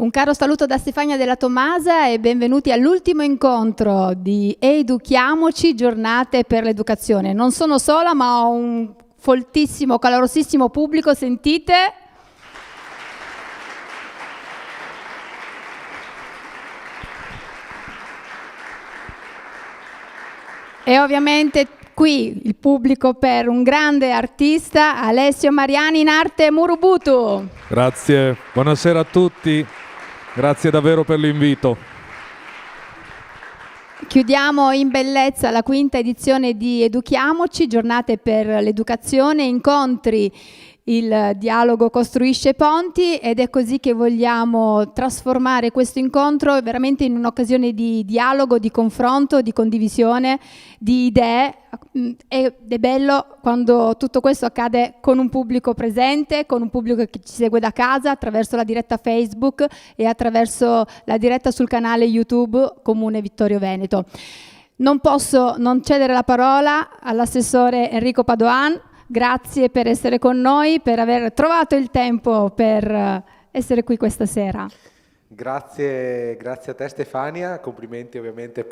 Un caro saluto da Stefania Della Tomasa e benvenuti all'ultimo incontro di Educhiamoci, giornate per l'educazione. Non sono sola, ma ho un foltissimo, calorosissimo pubblico, sentite? E ovviamente qui il pubblico per un grande artista, Alessio Mariani, in arte Murubutu. Grazie, buonasera a tutti. Grazie davvero per l'invito. Chiudiamo in bellezza la quinta edizione di Educhiamoci, giornate per l'educazione, incontri, il dialogo costruisce ponti ed è così che vogliamo trasformare questo incontro veramente in un'occasione di dialogo, di confronto, di condivisione, di idee. Ed è bello quando tutto questo accade con un pubblico presente, con un pubblico che ci segue da casa attraverso la diretta Facebook e attraverso la diretta sul canale YouTube Comune Vittorio Veneto. Non posso non cedere la parola all'assessore Enrico Padoan. Grazie per essere con noi, per aver trovato il tempo per essere qui questa sera. Grazie a te Stefania, complimenti ovviamente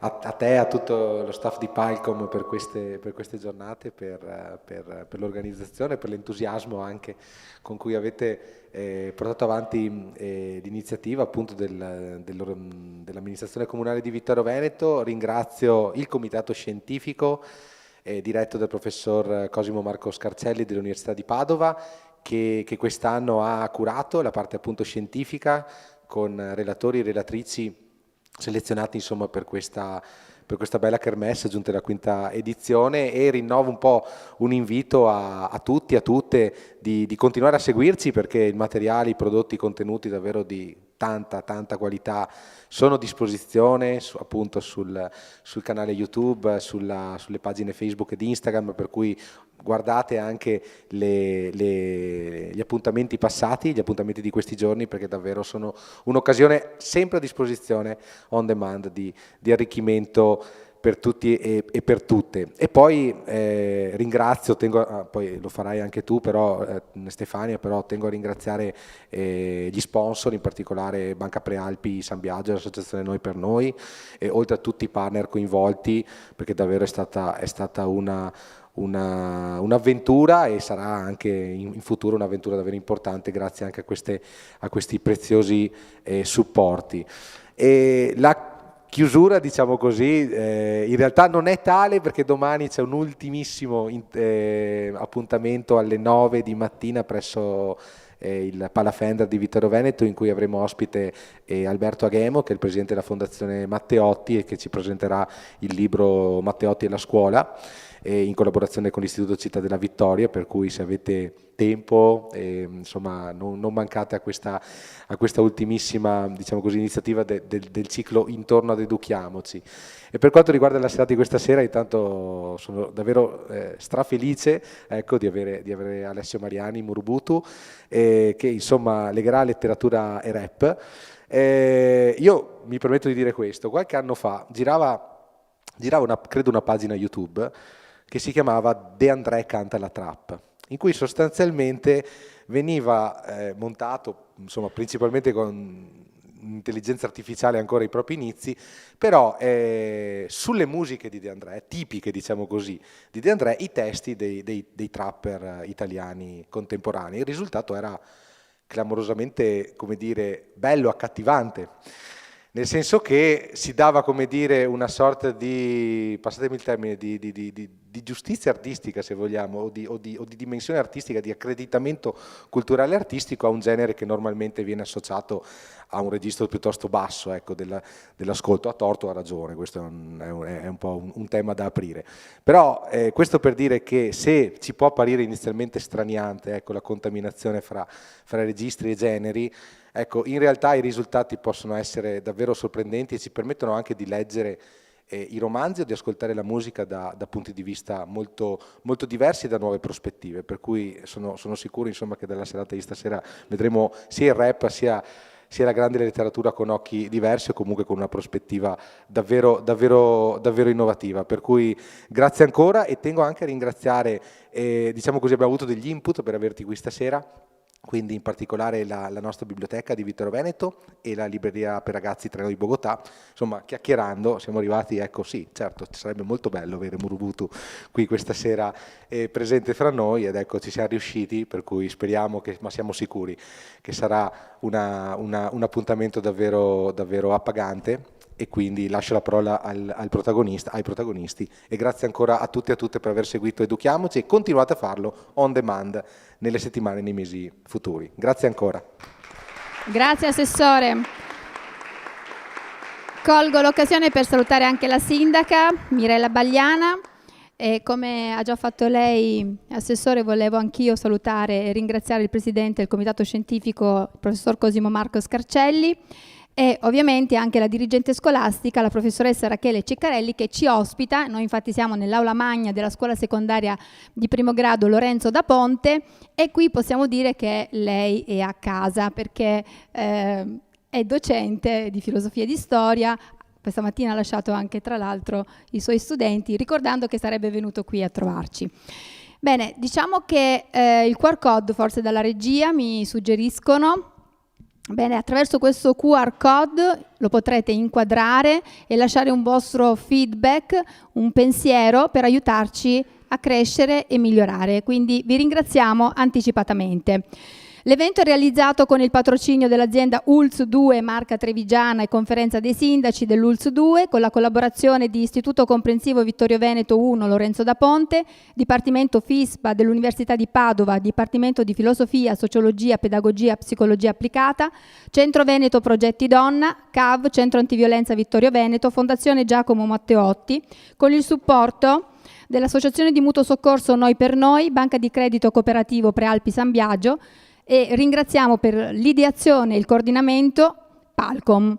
a te e a tutto lo staff di Palcom per queste giornate, per l'organizzazione, per l'entusiasmo anche con cui avete portato avanti l'iniziativa appunto dell'amministrazione comunale di Vittorio Veneto. Ringrazio il comitato scientifico diretto dal professor Cosimo Marco Scarcelli dell'Università di Padova che quest'anno ha curato la parte appunto scientifica con relatori e relatrici selezionati insomma per questa bella kermesse giunta alla quinta edizione, e rinnovo un po' un invito a tutti, a tutte di continuare a seguirci, perché i materiali, i prodotti, i contenuti davvero di tanta qualità sono a disposizione appunto sul canale YouTube, sulle pagine Facebook ed Instagram, per cui guardate anche gli appuntamenti passati, gli appuntamenti di questi giorni, perché davvero sono un'occasione sempre a disposizione on demand di arricchimento per tutti e per tutte. E poi ringrazio, poi lo farai anche tu però Stefania, però tengo a ringraziare gli sponsor, in particolare Banca Prealpi San Biagio, l'associazione Noi per Noi, e oltre a tutti i partner coinvolti, perché davvero è stata un'avventura e sarà anche in futuro un'avventura davvero importante, grazie anche a questi preziosi supporti. E la chiusura, diciamo così, in realtà non è tale, perché domani c'è un ultimissimo appuntamento alle 9 di mattina presso il Palafender di Vittorio Veneto, in cui avremo ospite Alberto Aghemo, che è il presidente della Fondazione Matteotti e che ci presenterà il libro Matteotti e la scuola, in collaborazione con l'Istituto Città della Vittoria, per cui se avete tempo insomma non mancate a questa ultimissima, diciamo così, iniziativa del ciclo Intorno ad Educhiamoci. E per quanto riguarda la serata di questa sera, intanto sono davvero strafelice, ecco, di avere Alessio Mariani Murubutu, che insomma legherà letteratura e rap. Io mi permetto di dire questo: qualche anno fa girava credo una pagina YouTube che si chiamava De André canta la trap, in cui sostanzialmente veniva montato, insomma, principalmente con intelligenza artificiale ancora ai propri inizi, però sulle musiche di De André, tipiche diciamo così di De André, i testi dei trapper italiani contemporanei. Il risultato era clamorosamente, come dire, bello, accattivante, nel senso che si dava, come dire, una sorta di, passatemi il termine, di giustizia artistica, se vogliamo, o di dimensione artistica, di accreditamento culturale artistico a un genere che normalmente viene associato a un registro piuttosto basso, ecco, dell'ascolto. A torto o a ragione, questo è un po' un tema da aprire. Però questo per dire che se ci può apparire inizialmente straniante, ecco, la contaminazione fra registri e generi, ecco, in realtà i risultati possono essere davvero sorprendenti e ci permettono anche di leggere i romanzi o di ascoltare la musica da punti di vista molto, molto diversi e da nuove prospettive, per cui sono sicuro insomma che dalla serata di stasera vedremo sia il rap sia la grande letteratura con occhi diversi, o comunque con una prospettiva davvero innovativa. Per cui grazie ancora, e tengo anche a ringraziare, diciamo così, abbiamo avuto degli input per averti qui stasera, quindi in particolare la nostra biblioteca di Vittorio Veneto e la libreria per ragazzi Treno di Bogotà. Insomma, chiacchierando siamo arrivati, ecco sì, certo, sarebbe molto bello avere Murubutu qui questa sera presente fra noi, ed ecco ci siamo riusciti, per cui speriamo, ma siamo sicuri che sarà un appuntamento davvero, davvero appagante. E quindi lascio la parola ai protagonisti, e grazie ancora a tutti e a tutte per aver seguito Educhiamoci, e continuate a farlo on demand nelle settimane e nei mesi futuri. Grazie ancora. Grazie Assessore. Colgo l'occasione per salutare anche la Sindaca Mirella Bagliana, e come ha già fatto lei, Assessore, volevo anch'io salutare e ringraziare il Presidente del Comitato Scientifico, il Professor Cosimo Marco Scarcelli, e ovviamente anche la dirigente scolastica, la professoressa Rachele Ceccarelli, che ci ospita. Noi infatti siamo nell'aula magna della scuola secondaria di primo grado Lorenzo da Ponte, e qui possiamo dire che lei è a casa, perché è docente di filosofia e di storia. Questa mattina ha lasciato anche tra l'altro i suoi studenti, ricordando che sarebbe venuto qui a trovarci. Bene, diciamo che il QR code, forse dalla regia mi suggeriscono. Bene, attraverso questo QR code lo potrete inquadrare e lasciare un vostro feedback, un pensiero per aiutarci a crescere e migliorare. Quindi vi ringraziamo anticipatamente. L'evento è realizzato con il patrocinio dell'azienda ULS 2 Marca Trevigiana e Conferenza dei Sindaci dell'ULS 2, con la collaborazione di Istituto Comprensivo Vittorio Veneto 1 Lorenzo da Ponte, Dipartimento FISPA dell'Università di Padova, Dipartimento di Filosofia, Sociologia, Pedagogia, Psicologia Applicata, Centro Veneto Progetti Donna, CAV, Centro Antiviolenza Vittorio Veneto, Fondazione Giacomo Matteotti, con il supporto dell'Associazione di Mutuo Soccorso Noi per Noi, Banca di Credito Cooperativo Prealpi San Biagio, e ringraziamo per l'ideazione e il coordinamento Palcom.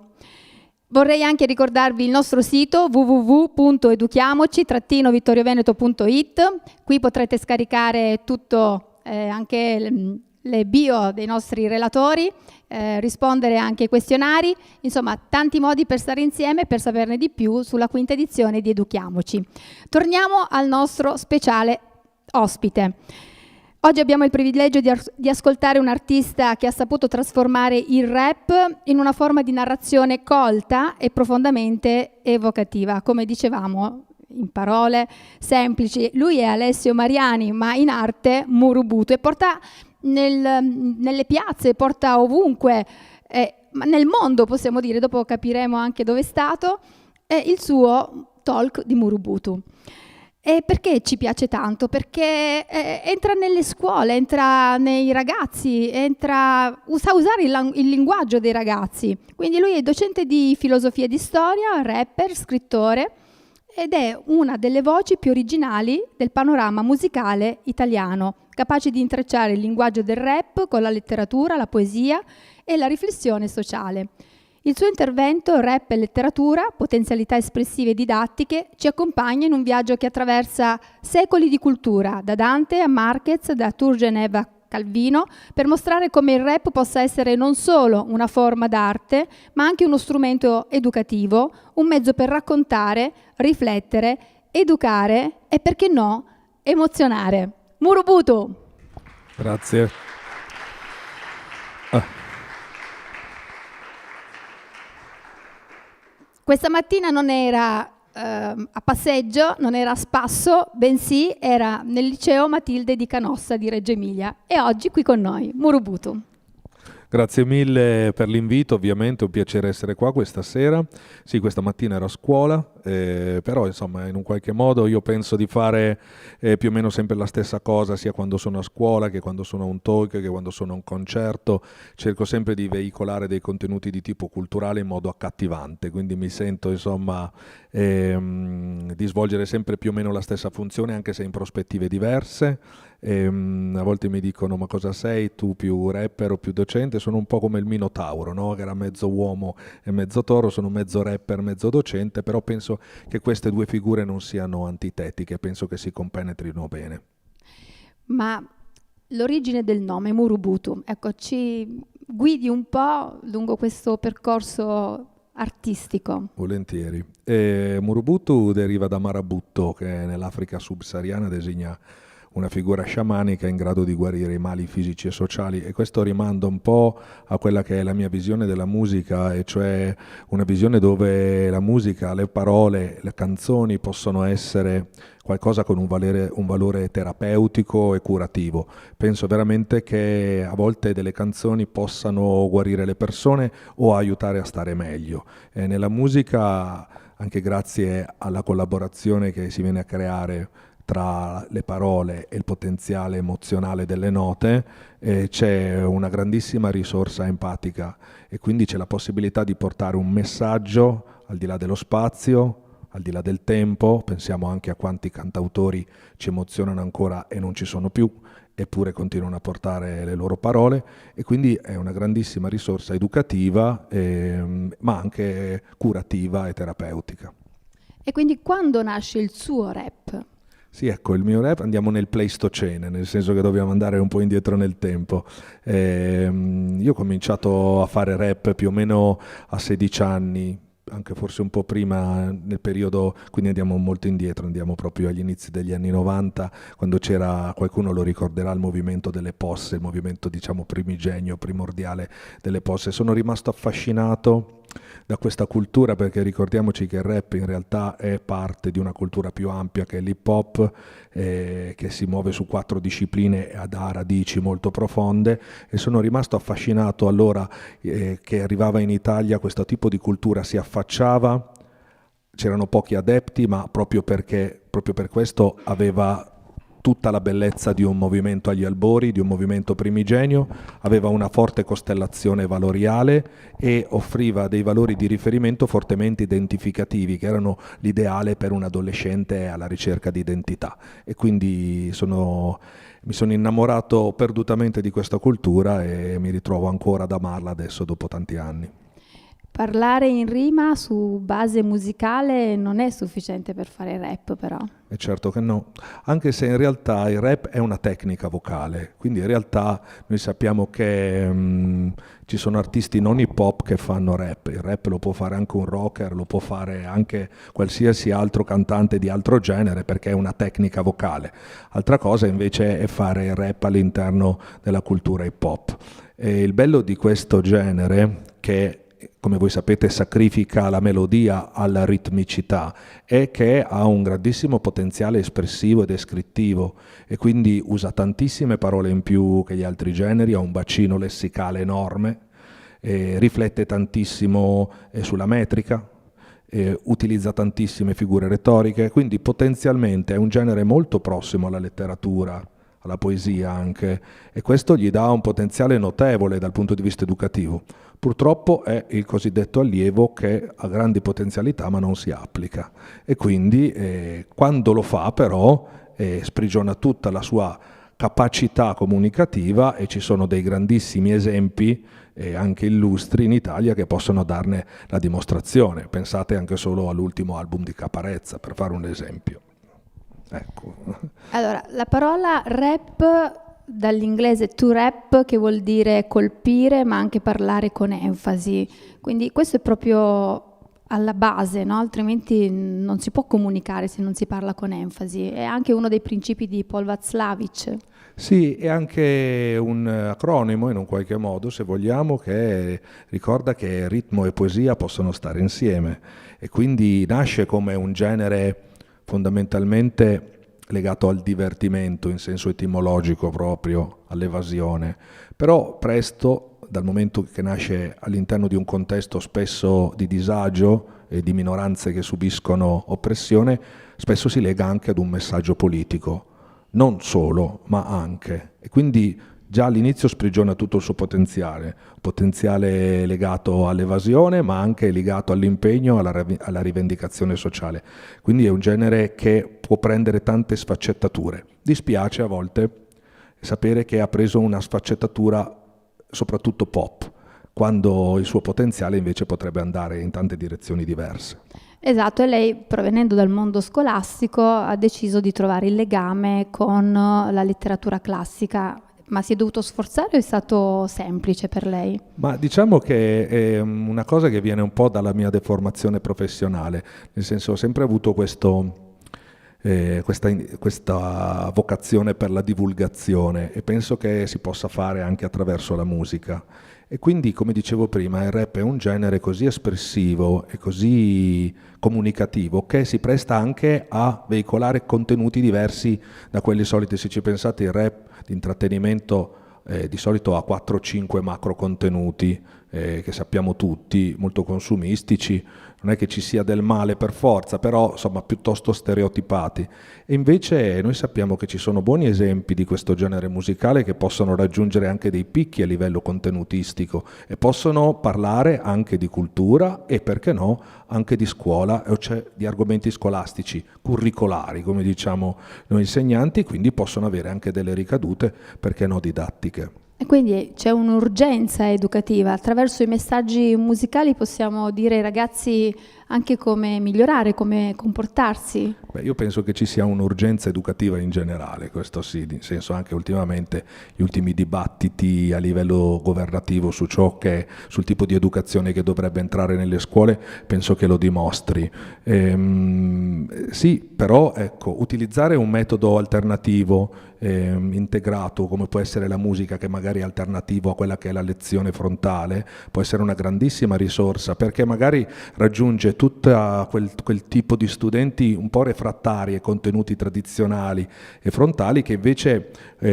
Vorrei anche ricordarvi il nostro sito www.educhiamoci-vittorioveneto.it. Qui potrete scaricare tutto, anche le bio dei nostri relatori, rispondere anche ai questionari, insomma tanti modi per stare insieme e per saperne di più sulla quinta edizione di Educhiamoci. Torniamo al nostro speciale ospite. Oggi abbiamo il privilegio di ascoltare un artista che ha saputo trasformare il rap in una forma di narrazione colta e profondamente evocativa, come dicevamo, in parole semplici. Lui è Alessio Mariani, ma in arte Murubutu, e porta nelle piazze, porta ovunque, nel mondo possiamo dire, dopo capiremo anche dove è stato, il suo talk di Murubutu. E perché ci piace tanto? Perché entra nelle scuole, entra nei ragazzi, sa usare il linguaggio dei ragazzi. Quindi lui è docente di filosofia e di storia, rapper, scrittore, ed è una delle voci più originali del panorama musicale italiano, capace di intrecciare il linguaggio del rap con la letteratura, la poesia e la riflessione sociale. Il suo intervento, Rap e letteratura, potenzialità espressive e didattiche, ci accompagna in un viaggio che attraversa secoli di cultura, da Dante a Marquez, da Turgenev a Calvino, per mostrare come il rap possa essere non solo una forma d'arte, ma anche uno strumento educativo, un mezzo per raccontare, riflettere, educare e, perché no, emozionare. Murubutu! Grazie. Questa mattina non era a passeggio, non era a spasso, bensì era nel liceo Matilde di Canossa di Reggio Emilia, e oggi qui con noi, Murubutu. Grazie mille per l'invito, ovviamente è un piacere essere qua questa sera. Sì, questa mattina ero a scuola, però insomma in un qualche modo io penso di fare più o meno sempre la stessa cosa, sia quando sono a scuola che quando sono a un talk, che quando sono a un concerto. Cerco sempre di veicolare dei contenuti di tipo culturale in modo accattivante, quindi mi sento insomma di svolgere sempre più o meno la stessa funzione, anche se in prospettive diverse. A volte mi dicono: ma cosa sei tu, più rapper o più docente? Sono un po' come il Minotauro, no? Che era mezzo uomo e mezzo toro, sono mezzo rapper, mezzo docente, però penso che queste due figure non siano antitetiche, penso che si compenetrino bene. Ma l'origine del nome Murubutu, ecco, ci guidi un po' lungo questo percorso artistico? Volentieri. Murubutu deriva da marabutto, che nell'Africa subsahariana designa una figura sciamanica in grado di guarire i mali fisici e sociali, e questo rimanda un po' a quella che è la mia visione della musica, e cioè una visione dove la musica, le parole, le canzoni possono essere qualcosa con un valore terapeutico e curativo. Penso veramente che a volte delle canzoni possano guarire le persone o aiutare a stare meglio. E nella musica, anche grazie alla collaborazione che si viene a creare tra le parole e il potenziale emozionale delle note, c'è una grandissima risorsa empatica, e quindi c'è la possibilità di portare un messaggio al di là dello spazio, al di là del tempo. Pensiamo anche a quanti cantautori ci emozionano ancora e non ci sono più, eppure continuano a portare le loro parole, e quindi è una grandissima risorsa educativa, ma anche curativa e terapeutica. E quindi quando nasce il suo rap? Sì, ecco, il mio rap, andiamo nel Pleistocene, nel senso che dobbiamo andare un po' indietro nel tempo. Io ho cominciato a fare rap più o meno a 16 anni, anche forse un po' prima, nel periodo, quindi andiamo molto indietro, andiamo proprio agli inizi degli anni 90, quando c'era, qualcuno lo ricorderà, il movimento delle posse, il movimento diciamo primigenio, primordiale delle posse. Sono rimasto affascinato da questa cultura, perché ricordiamoci che il rap in realtà è parte di una cultura più ampia che è l'hip hop, che si muove su 4 discipline ed ha radici molto profonde, e sono rimasto affascinato allora che arrivava in Italia questo tipo di cultura, si affacciava, c'erano pochi adepti, ma proprio per questo aveva tutta la bellezza di un movimento agli albori, di un movimento primigenio, aveva una forte costellazione valoriale e offriva dei valori di riferimento fortemente identificativi, che erano l'ideale per un adolescente alla ricerca di identità. E quindi mi sono innamorato perdutamente di questa cultura e mi ritrovo ancora ad amarla adesso dopo tanti anni. Parlare in rima su base musicale non è sufficiente per fare rap, però. E certo che no, anche se in realtà il rap è una tecnica vocale, quindi in realtà noi sappiamo che ci sono artisti non hip hop che fanno rap. Il rap lo può fare anche un rocker, lo può fare anche qualsiasi altro cantante di altro genere, perché è una tecnica vocale. Altra cosa invece è fare il rap all'interno della cultura hip hop. E il bello di questo genere, che come voi sapete sacrifica la melodia alla ritmicità, è che ha un grandissimo potenziale espressivo e descrittivo, e quindi usa tantissime parole in più che gli altri generi, ha un bacino lessicale enorme, riflette tantissimo sulla metrica, utilizza tantissime figure retoriche, quindi potenzialmente è un genere molto prossimo alla letteratura, alla poesia anche, e questo gli dà un potenziale notevole dal punto di vista educativo. Purtroppo è il cosiddetto allievo che ha grandi potenzialità ma non si applica, e quindi quando lo fa però sprigiona tutta la sua capacità comunicativa, e ci sono dei grandissimi esempi anche illustri in Italia che possono darne la dimostrazione. Pensate anche solo all'ultimo album di Caparezza, per fare un esempio. Ecco. Allora, la parola rap dall'inglese to rap, che vuol dire colpire ma anche parlare con enfasi, quindi questo è proprio alla base, no? Altrimenti non si può comunicare se non si parla con enfasi. È anche uno dei principi di Paul Václavic. Sì, è anche un acronimo in un qualche modo, se vogliamo, che ricorda che ritmo e poesia possono stare insieme, e quindi nasce come un genere fondamentalmente legato al divertimento in senso etimologico, proprio all'evasione, però presto, dal momento che nasce all'interno di un contesto spesso di disagio e di minoranze che subiscono oppressione, spesso si lega anche ad un messaggio politico, non solo, ma anche, e quindi già all'inizio sprigiona tutto il suo potenziale legato all'evasione, ma anche legato all'impegno, alla rivendicazione sociale. Quindi è un genere che può prendere tante sfaccettature. Dispiace a volte sapere che ha preso una sfaccettatura soprattutto pop, quando il suo potenziale invece potrebbe andare in tante direzioni diverse. Esatto, e lei, provenendo dal mondo scolastico, ha deciso di trovare il legame con la letteratura classica. Ma si è dovuto sforzare o è stato semplice per lei? Ma diciamo che è una cosa che viene un po' dalla mia deformazione professionale, nel senso ho sempre avuto questo questa vocazione per la divulgazione, e penso che si possa fare anche attraverso la musica. E quindi, come dicevo prima, il rap è un genere così espressivo e così comunicativo che si presta anche a veicolare contenuti diversi da quelli soliti. Se ci pensate, il rap di intrattenimento di solito ha 4-5 macro contenuti che sappiamo tutti, molto consumistici. Non è che ci sia del male per forza, però insomma piuttosto stereotipati. E invece noi sappiamo che ci sono buoni esempi di questo genere musicale che possono raggiungere anche dei picchi a livello contenutistico e possono parlare anche di cultura e, perché no, anche di scuola, cioè di argomenti scolastici, curricolari, come diciamo noi insegnanti, quindi possono avere anche delle ricadute, perché no, didattiche. E quindi c'è un'urgenza educativa. Attraverso i messaggi musicali possiamo dire ai ragazzi anche come migliorare, come comportarsi. Beh, io penso che ci sia un'urgenza educativa in generale, questo sì, nel senso anche ultimamente gli ultimi dibattiti a livello governativo sul tipo di educazione che dovrebbe entrare nelle scuole, penso che lo dimostri. Sì, però ecco, utilizzare un metodo alternativo integrato, come può essere la musica, che magari è alternativo a quella che è la lezione frontale, può essere una grandissima risorsa, perché magari raggiunge tutto quel tipo di studenti un po' refrattari ai contenuti tradizionali e frontali, che invece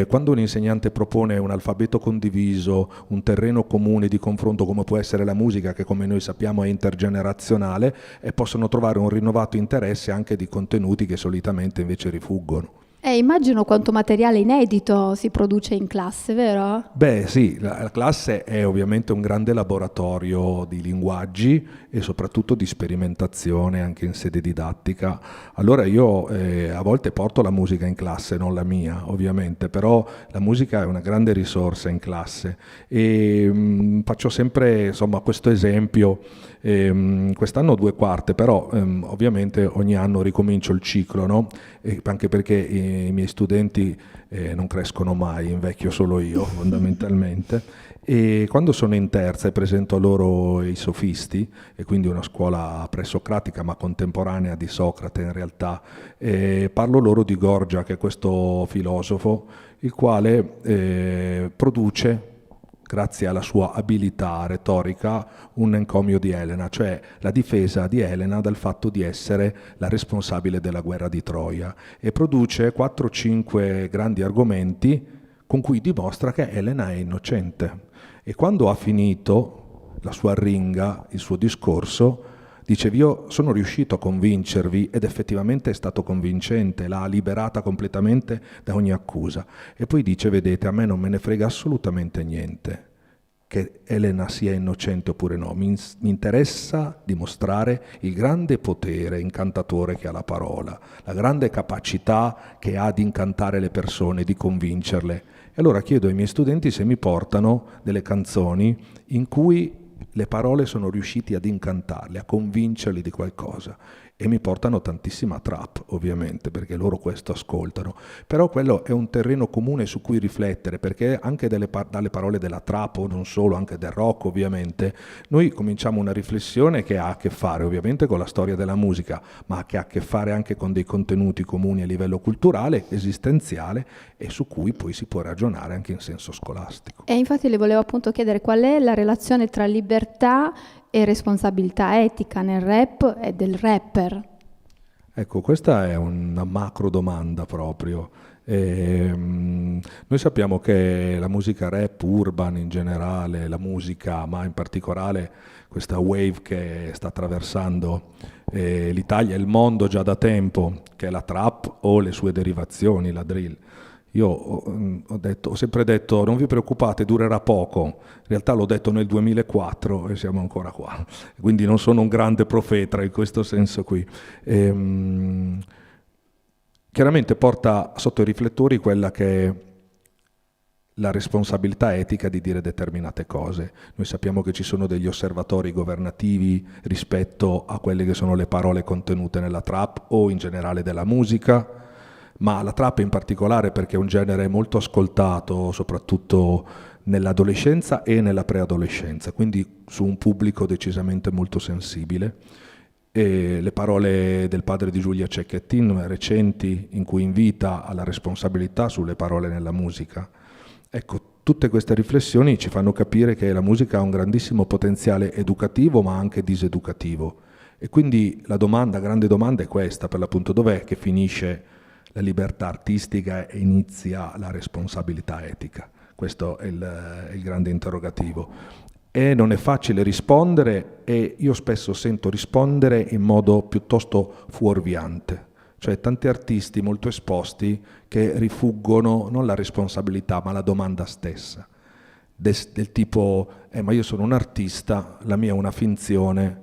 quando un insegnante propone un alfabeto condiviso, un terreno comune di confronto come può essere la musica, che come noi sappiamo è intergenerazionale, possono trovare un rinnovato interesse anche di contenuti che solitamente invece rifuggono. Immagino quanto materiale inedito si produce in classe, vero? Beh sì, la classe è ovviamente un grande laboratorio di linguaggi e soprattutto di sperimentazione anche in sede didattica. Allora io a volte porto la musica in classe, non la mia ovviamente, però la musica è una grande risorsa in classe e faccio sempre insomma questo esempio. Quest'anno 2 quarte, però ovviamente ogni anno ricomincio il ciclo, no? Anche perché i miei studenti non crescono mai, invecchio solo io fondamentalmente, e quando sono in terza e presento loro i sofisti, e quindi una scuola presocratica ma contemporanea di Socrate in realtà, parlo loro di Gorgia, che è questo filosofo il quale produce, grazie alla sua abilità retorica, un encomio di Elena, cioè la difesa di Elena dal fatto di essere la responsabile della guerra di Troia, e produce 4-5 grandi argomenti con cui dimostra che Elena è innocente. E quando ha finito la sua arringa, il suo discorso, dice: io sono riuscito a convincervi, ed effettivamente è stato convincente, l'ha liberata completamente da ogni accusa. E poi dice: vedete, a me non me ne frega assolutamente niente che Elena sia innocente oppure no, mi interessa dimostrare il grande potere incantatore che ha la parola, la grande capacità che ha di incantare le persone, di convincerle. E allora chiedo ai miei studenti se mi portano delle canzoni in cui le parole sono riusciti ad incantarli, a convincerli di qualcosa, e mi portano tantissima trap, ovviamente, perché loro questo ascoltano. Però quello è un terreno comune su cui riflettere, perché anche dalle parole della trap, o non solo, anche del rock ovviamente, noi cominciamo una riflessione che ha a che fare ovviamente con la storia della musica, ma che ha a che fare anche con dei contenuti comuni a livello culturale, esistenziale, e su cui poi si può ragionare anche in senso scolastico. E infatti le volevo appunto chiedere qual è la relazione tra libertà e responsabilità etica nel rap e del rapper. Ecco, questa è una macro domanda proprio. Noi sappiamo che la musica rap, urban in generale, la musica, ma in particolare questa wave che sta attraversando l'Italia e il mondo già da tempo, che è la trap o le sue derivazioni, la drill. Io ho sempre detto: non vi preoccupate, durerà poco. In realtà l'ho detto nel 2004 e siamo ancora qua. Quindi non sono un grande profeta in questo senso qui. Chiaramente porta sotto i riflettori quella che è la responsabilità etica di dire determinate cose. Noi sappiamo che ci sono degli osservatori governativi rispetto a quelle che sono le parole contenute nella trap o in generale della musica, ma la trap in particolare perché è un genere molto ascoltato soprattutto nell'adolescenza e nella preadolescenza, quindi su un pubblico decisamente molto sensibile. E le parole del padre di Giulia Cecchettin recenti, in cui invita alla responsabilità sulle parole nella musica. Ecco, tutte queste riflessioni ci fanno capire che la musica ha un grandissimo potenziale educativo ma anche diseducativo. E quindi la grande domanda è questa, per l'appunto: dov'è che finisce la libertà artistica e inizia la responsabilità etica? Questo è il grande interrogativo. E non è facile rispondere, e io spesso sento rispondere in modo piuttosto fuorviante. Cioè tanti artisti molto esposti che rifuggono non la responsabilità ma la domanda stessa, del tipo ma io sono un artista, la mia è una finzione,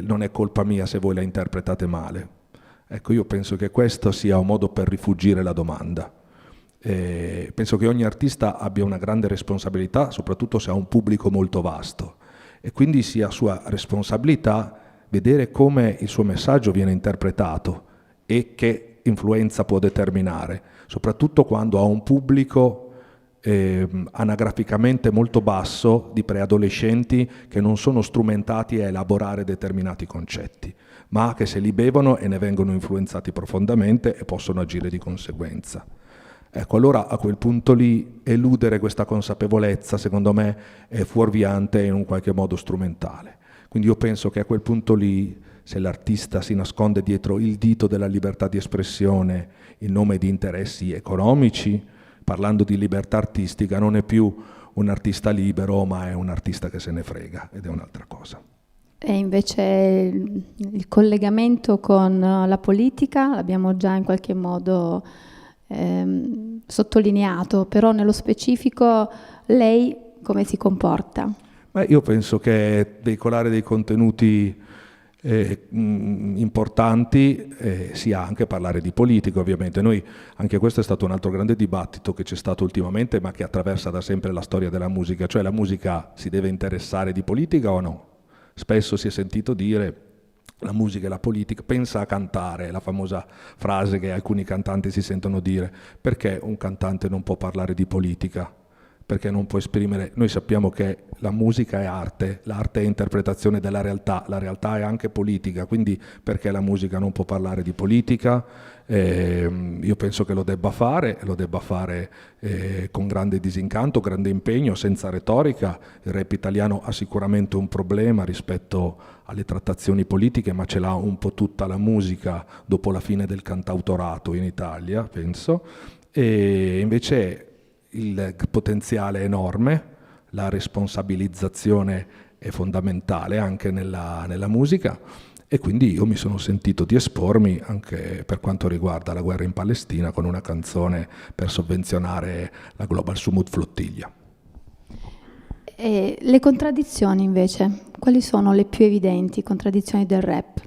non è colpa mia se voi la interpretate male. Ecco, io penso che questo sia un modo per rifuggire la domanda. Penso che ogni artista abbia una grande responsabilità, soprattutto se ha un pubblico molto vasto, e quindi sia sua responsabilità vedere come il suo messaggio viene interpretato e che influenza può determinare, soprattutto quando ha un pubblico anagraficamente molto basso di preadolescenti che non sono strumentati a elaborare determinati concetti, ma che se li bevono e ne vengono influenzati profondamente e possono agire di conseguenza. Ecco, allora a quel punto lì eludere questa consapevolezza, secondo me, è fuorviante e in un qualche modo strumentale. Quindi io penso che a quel punto lì, se l'artista si nasconde dietro il dito della libertà di espressione in nome di interessi economici, parlando di libertà artistica, non è più un artista libero, ma è un artista che se ne frega, ed è un'altra cosa. E invece il collegamento con la politica l'abbiamo già in qualche modo sottolineato, però nello specifico lei come si comporta? Io penso che veicolare dei contenuti importanti sia anche parlare di politica, ovviamente. Anche questo è stato un altro grande dibattito che c'è stato ultimamente, ma che attraversa da sempre la storia della musica, cioè la musica si deve interessare di politica o no? Spesso si è sentito dire la musica e la politica, pensa a cantare, la famosa frase che alcuni cantanti si sentono dire. Perché un cantante non può parlare di politica? Perché non può esprimere. Noi sappiamo che la musica è arte, l'arte è interpretazione della realtà, la realtà è anche politica, quindi perché la musica non può parlare di politica? Io penso che lo debba fare con grande disincanto, grande impegno, senza retorica. Il rap italiano ha sicuramente un problema rispetto alle trattazioni politiche, ma ce l'ha un po' tutta la musica dopo la fine del cantautorato in Italia, penso. E invece il potenziale è enorme, la responsabilizzazione è fondamentale anche nella musica, e quindi io mi sono sentito di espormi anche per quanto riguarda la guerra in Palestina con una canzone per sovvenzionare la Global Sumut Flottiglia. E le contraddizioni invece, quali sono le più evidenti contraddizioni del rap?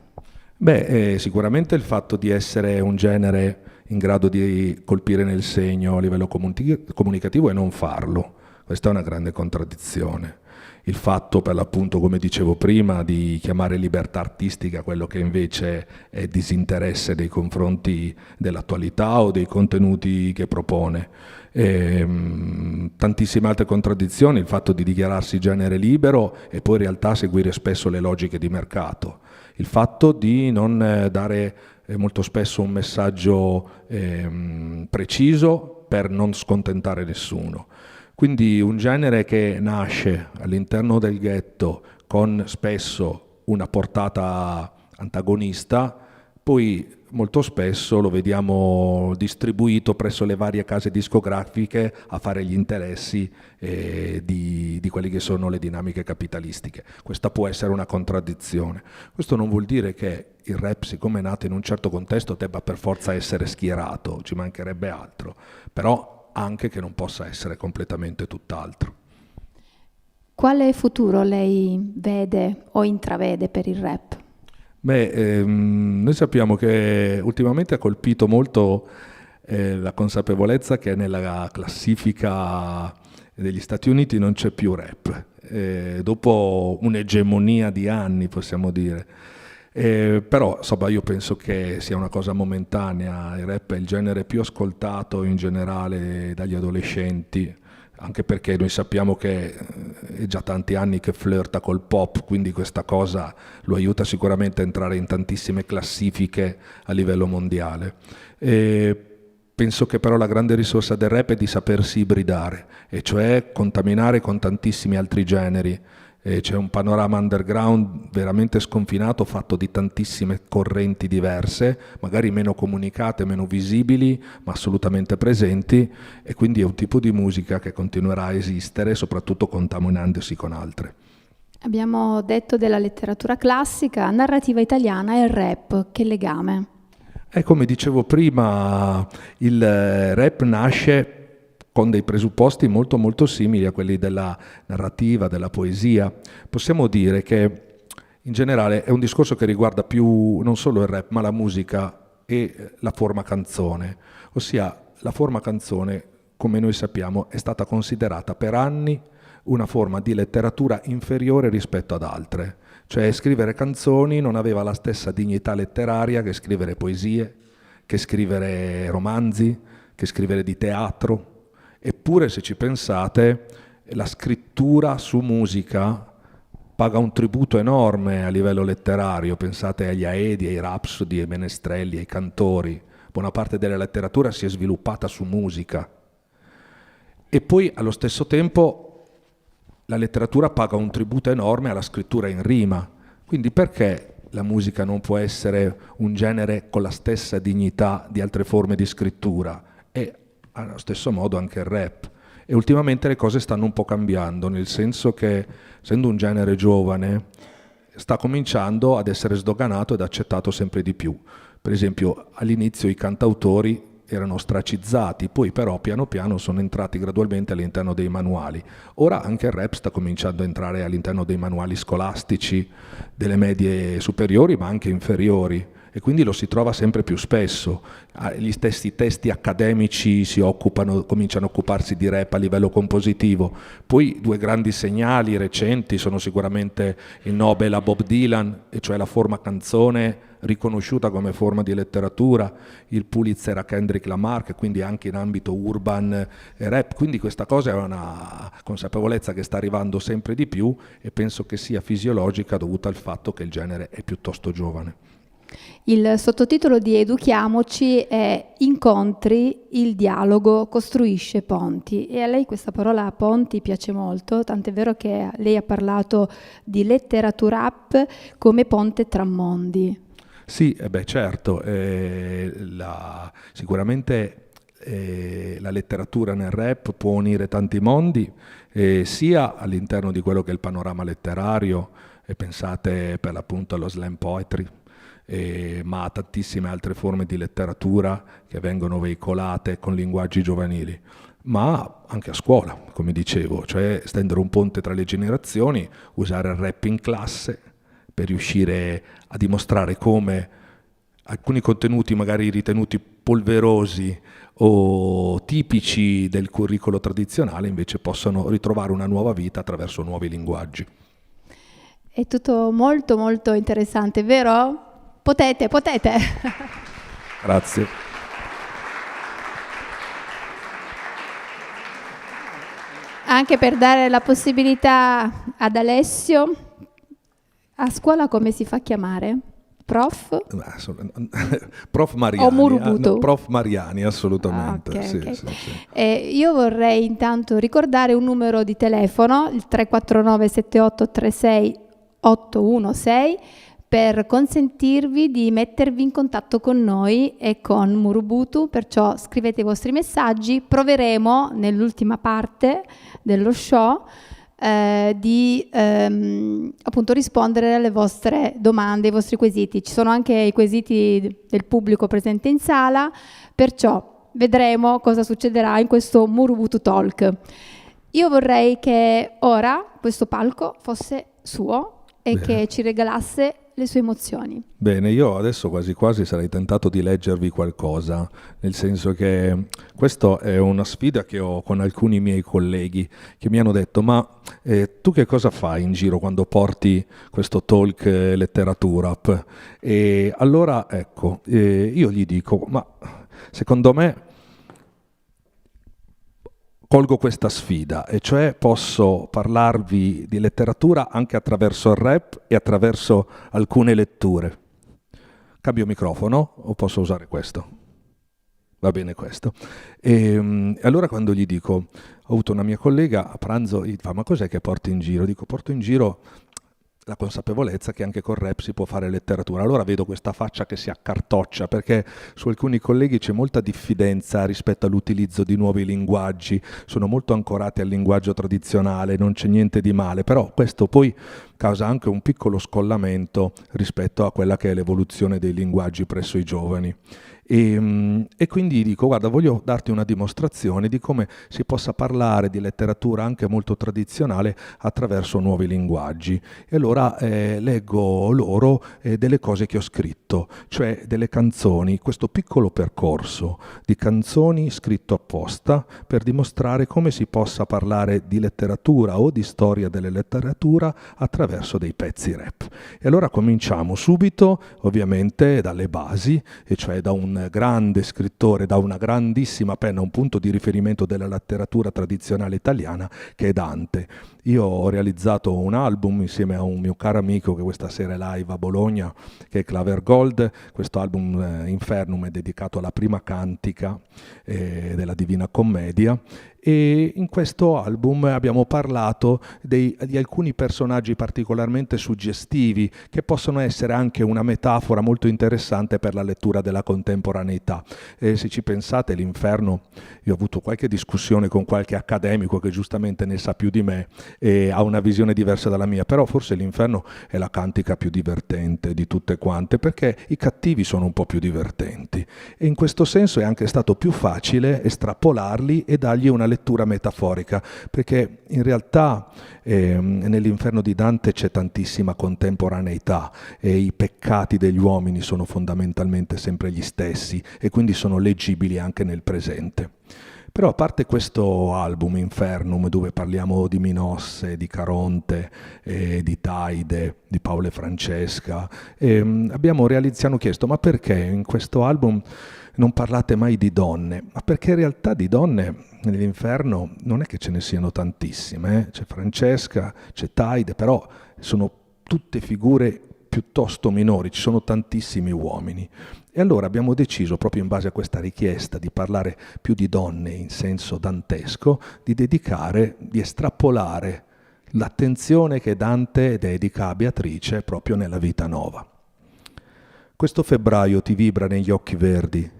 Sicuramente il fatto di essere un genere in grado di colpire nel segno a livello comunicativo e non farlo. Questa è una grande contraddizione. Il fatto, per l'appunto, come dicevo prima, di chiamare libertà artistica quello che invece è disinteresse nei confronti dell'attualità o dei contenuti che propone. Tantissime altre contraddizioni, il fatto di dichiararsi genere libero e poi in realtà seguire spesso le logiche di mercato. Il fatto di non dare molto spesso un messaggio preciso per non scontentare nessuno. Quindi un genere che nasce all'interno del ghetto con spesso una portata antagonista, poi molto spesso lo vediamo distribuito presso le varie case discografiche a fare gli interessi di quelle che sono le dinamiche capitalistiche. Questa può essere una contraddizione. Questo non vuol dire che il rap, siccome è nato in un certo contesto, debba per forza essere schierato, ci mancherebbe altro, però anche che non possa essere completamente tutt'altro. Quale futuro lei vede o intravede per il rap? Noi sappiamo che ultimamente ha colpito molto la consapevolezza che nella classifica degli Stati Uniti non c'è più rap, dopo un'egemonia di anni, possiamo dire. Però insomma, io penso che sia una cosa momentanea. Il rap è il genere più ascoltato in generale dagli adolescenti anche perché noi sappiamo che è già tanti anni che flirta col pop, quindi questa cosa lo aiuta sicuramente a entrare in tantissime classifiche a livello mondiale. Penso che però la grande risorsa del rap è di sapersi ibridare, e cioè contaminare con tantissimi altri generi. C'è un panorama underground veramente sconfinato, fatto di tantissime correnti diverse, magari meno comunicate, meno visibili, ma assolutamente presenti, e quindi è un tipo di musica che continuerà a esistere, soprattutto contaminandosi con altre. Abbiamo detto della letteratura classica, narrativa italiana e il rap, che legame? Come dicevo prima, il rap nasce con dei presupposti molto molto simili a quelli della narrativa, della poesia. Possiamo dire che in generale è un discorso che riguarda più non solo il rap, ma la musica e la forma canzone. Ossia, la forma canzone, come noi sappiamo, è stata considerata per anni una forma di letteratura inferiore rispetto ad altre. Cioè scrivere canzoni non aveva la stessa dignità letteraria che scrivere poesie, che scrivere romanzi, che scrivere di teatro. Eppure, se ci pensate, la scrittura su musica paga un tributo enorme a livello letterario. Pensate agli Aedi, ai Rapsodi, ai Menestrelli, ai cantori. Buona parte della letteratura si è sviluppata su musica. E poi, allo stesso tempo, la letteratura paga un tributo enorme alla scrittura in rima. Quindi perché la musica non può essere un genere con la stessa dignità di altre forme di scrittura? E allo stesso modo anche il rap. E ultimamente le cose stanno un po' cambiando, nel senso che, essendo un genere giovane, sta cominciando ad essere sdoganato ed accettato sempre di più. Per esempio, all'inizio i cantautori erano ostracizzati, poi però piano piano sono entrati gradualmente all'interno dei manuali. Ora anche il rap sta cominciando a entrare all'interno dei manuali scolastici, delle medie superiori ma anche inferiori, e quindi lo si trova sempre più spesso. Gli stessi testi accademici cominciano a occuparsi di rap a livello compositivo. Poi due grandi segnali recenti sono sicuramente il Nobel a Bob Dylan, e cioè la forma canzone riconosciuta come forma di letteratura, il Pulitzer a Kendrick Lamar, che quindi anche in ambito urban e rap. Quindi questa cosa è una consapevolezza che sta arrivando sempre di più, e penso che sia fisiologica, dovuta al fatto che il genere è piuttosto giovane. Il sottotitolo di Educhiamoci è Incontri, il dialogo costruisce ponti, e a lei questa parola ponti piace molto, tant'è vero che lei ha parlato di letteratura rap come ponte tra mondi. Sì, certo, sicuramente la letteratura nel rap può unire tanti mondi, sia all'interno di quello che è il panorama letterario, e pensate per l'appunto allo slam poetry, ma a tantissime altre forme di letteratura che vengono veicolate con linguaggi giovanili, ma anche a scuola, come dicevo, cioè stendere un ponte tra le generazioni, usare il rap in classe per riuscire a dimostrare come alcuni contenuti magari ritenuti polverosi o tipici del curriculum tradizionale invece possono ritrovare una nuova vita attraverso nuovi linguaggi. È tutto molto molto interessante, vero? Potete. Grazie. Anche per dare la possibilità ad Alessio, a scuola come si fa a chiamare? Prof? Prof Mariani. O Murubutu? No, Prof Mariani, assolutamente. Okay, sì, okay. Sì. Io vorrei intanto ricordare un numero di telefono, il 349 7836 816, per consentirvi di mettervi in contatto con noi e con Murubutu, perciò scrivete i vostri messaggi. Proveremo nell'ultima parte dello show di appunto rispondere alle vostre domande, ai vostri quesiti. Ci sono anche i quesiti del pubblico presente in sala, perciò vedremo cosa succederà in questo Murubutu Talk. Io vorrei che ora questo palco fosse suo e che ci regalasse le sue emozioni. Bene, io adesso quasi quasi sarei tentato di leggervi qualcosa, nel senso che questa è una sfida che ho con alcuni miei colleghi che mi hanno detto: ma tu che cosa fai in giro quando porti questo talk letteratura? E allora ecco, io gli dico: ma secondo me colgo questa sfida, e cioè posso parlarvi di letteratura anche attraverso il rap e attraverso alcune letture. Cambio microfono o posso usare questo? Va bene questo. E allora quando gli dico, ho avuto una mia collega a pranzo, gli fa: ma cos'è che porti in giro? Dico: porto in giro la consapevolezza che anche col rap si può fare letteratura. Allora vedo questa faccia che si accartoccia, perché su alcuni colleghi c'è molta diffidenza rispetto all'utilizzo di nuovi linguaggi, sono molto ancorati al linguaggio tradizionale, non c'è niente di male, però questo poi causa anche un piccolo scollamento rispetto a quella che è l'evoluzione dei linguaggi presso i giovani. E quindi dico: guarda, voglio darti una dimostrazione di come si possa parlare di letteratura anche molto tradizionale attraverso nuovi linguaggi. E allora leggo loro delle cose che ho scritto, cioè delle canzoni, questo piccolo percorso di canzoni scritto apposta per dimostrare come si possa parlare di letteratura o di storia della letteratura attraverso dei pezzi rap. E allora cominciamo subito, ovviamente, dalle basi, e cioè da un grande scrittore, da una grandissima penna, un punto di riferimento della letteratura tradizionale italiana, che è Dante. Io ho realizzato un album insieme a un mio caro amico che questa sera è live a Bologna, che è Claver Gold. Questo album Infernum è dedicato alla prima cantica della Divina Commedia, e in questo album abbiamo parlato di alcuni personaggi particolarmente suggestivi che possono essere anche una metafora molto interessante per la lettura della contemporaneità. Se ci pensate, l'inferno, io ho avuto qualche discussione con qualche accademico che giustamente ne sa più di me e ha una visione diversa dalla mia, però forse l'inferno è la cantica più divertente di tutte quante, perché i cattivi sono un po' più divertenti, e in questo senso è anche stato più facile estrapolarli e dargli una lettura metaforica, perché in realtà nell'inferno di Dante c'è tantissima contemporaneità e i peccati degli uomini sono fondamentalmente sempre gli stessi e quindi sono leggibili anche nel presente. Però a parte questo album Infernum, dove parliamo di Minosse, di Caronte, di Taide, di Paolo e Francesca, ci hanno chiesto: ma perché in questo album non parlate mai di donne? Ma perché in realtà di donne nell'inferno non è che ce ne siano tantissime, C'è Francesca, c'è Taide, però sono tutte figure piuttosto minori, ci sono tantissimi uomini. E allora abbiamo deciso, proprio in base a questa richiesta di parlare più di donne in senso dantesco, di estrapolare l'attenzione che Dante dedica a Beatrice proprio nella Vita Nova. Questo febbraio ti vibra negli occhi verdi,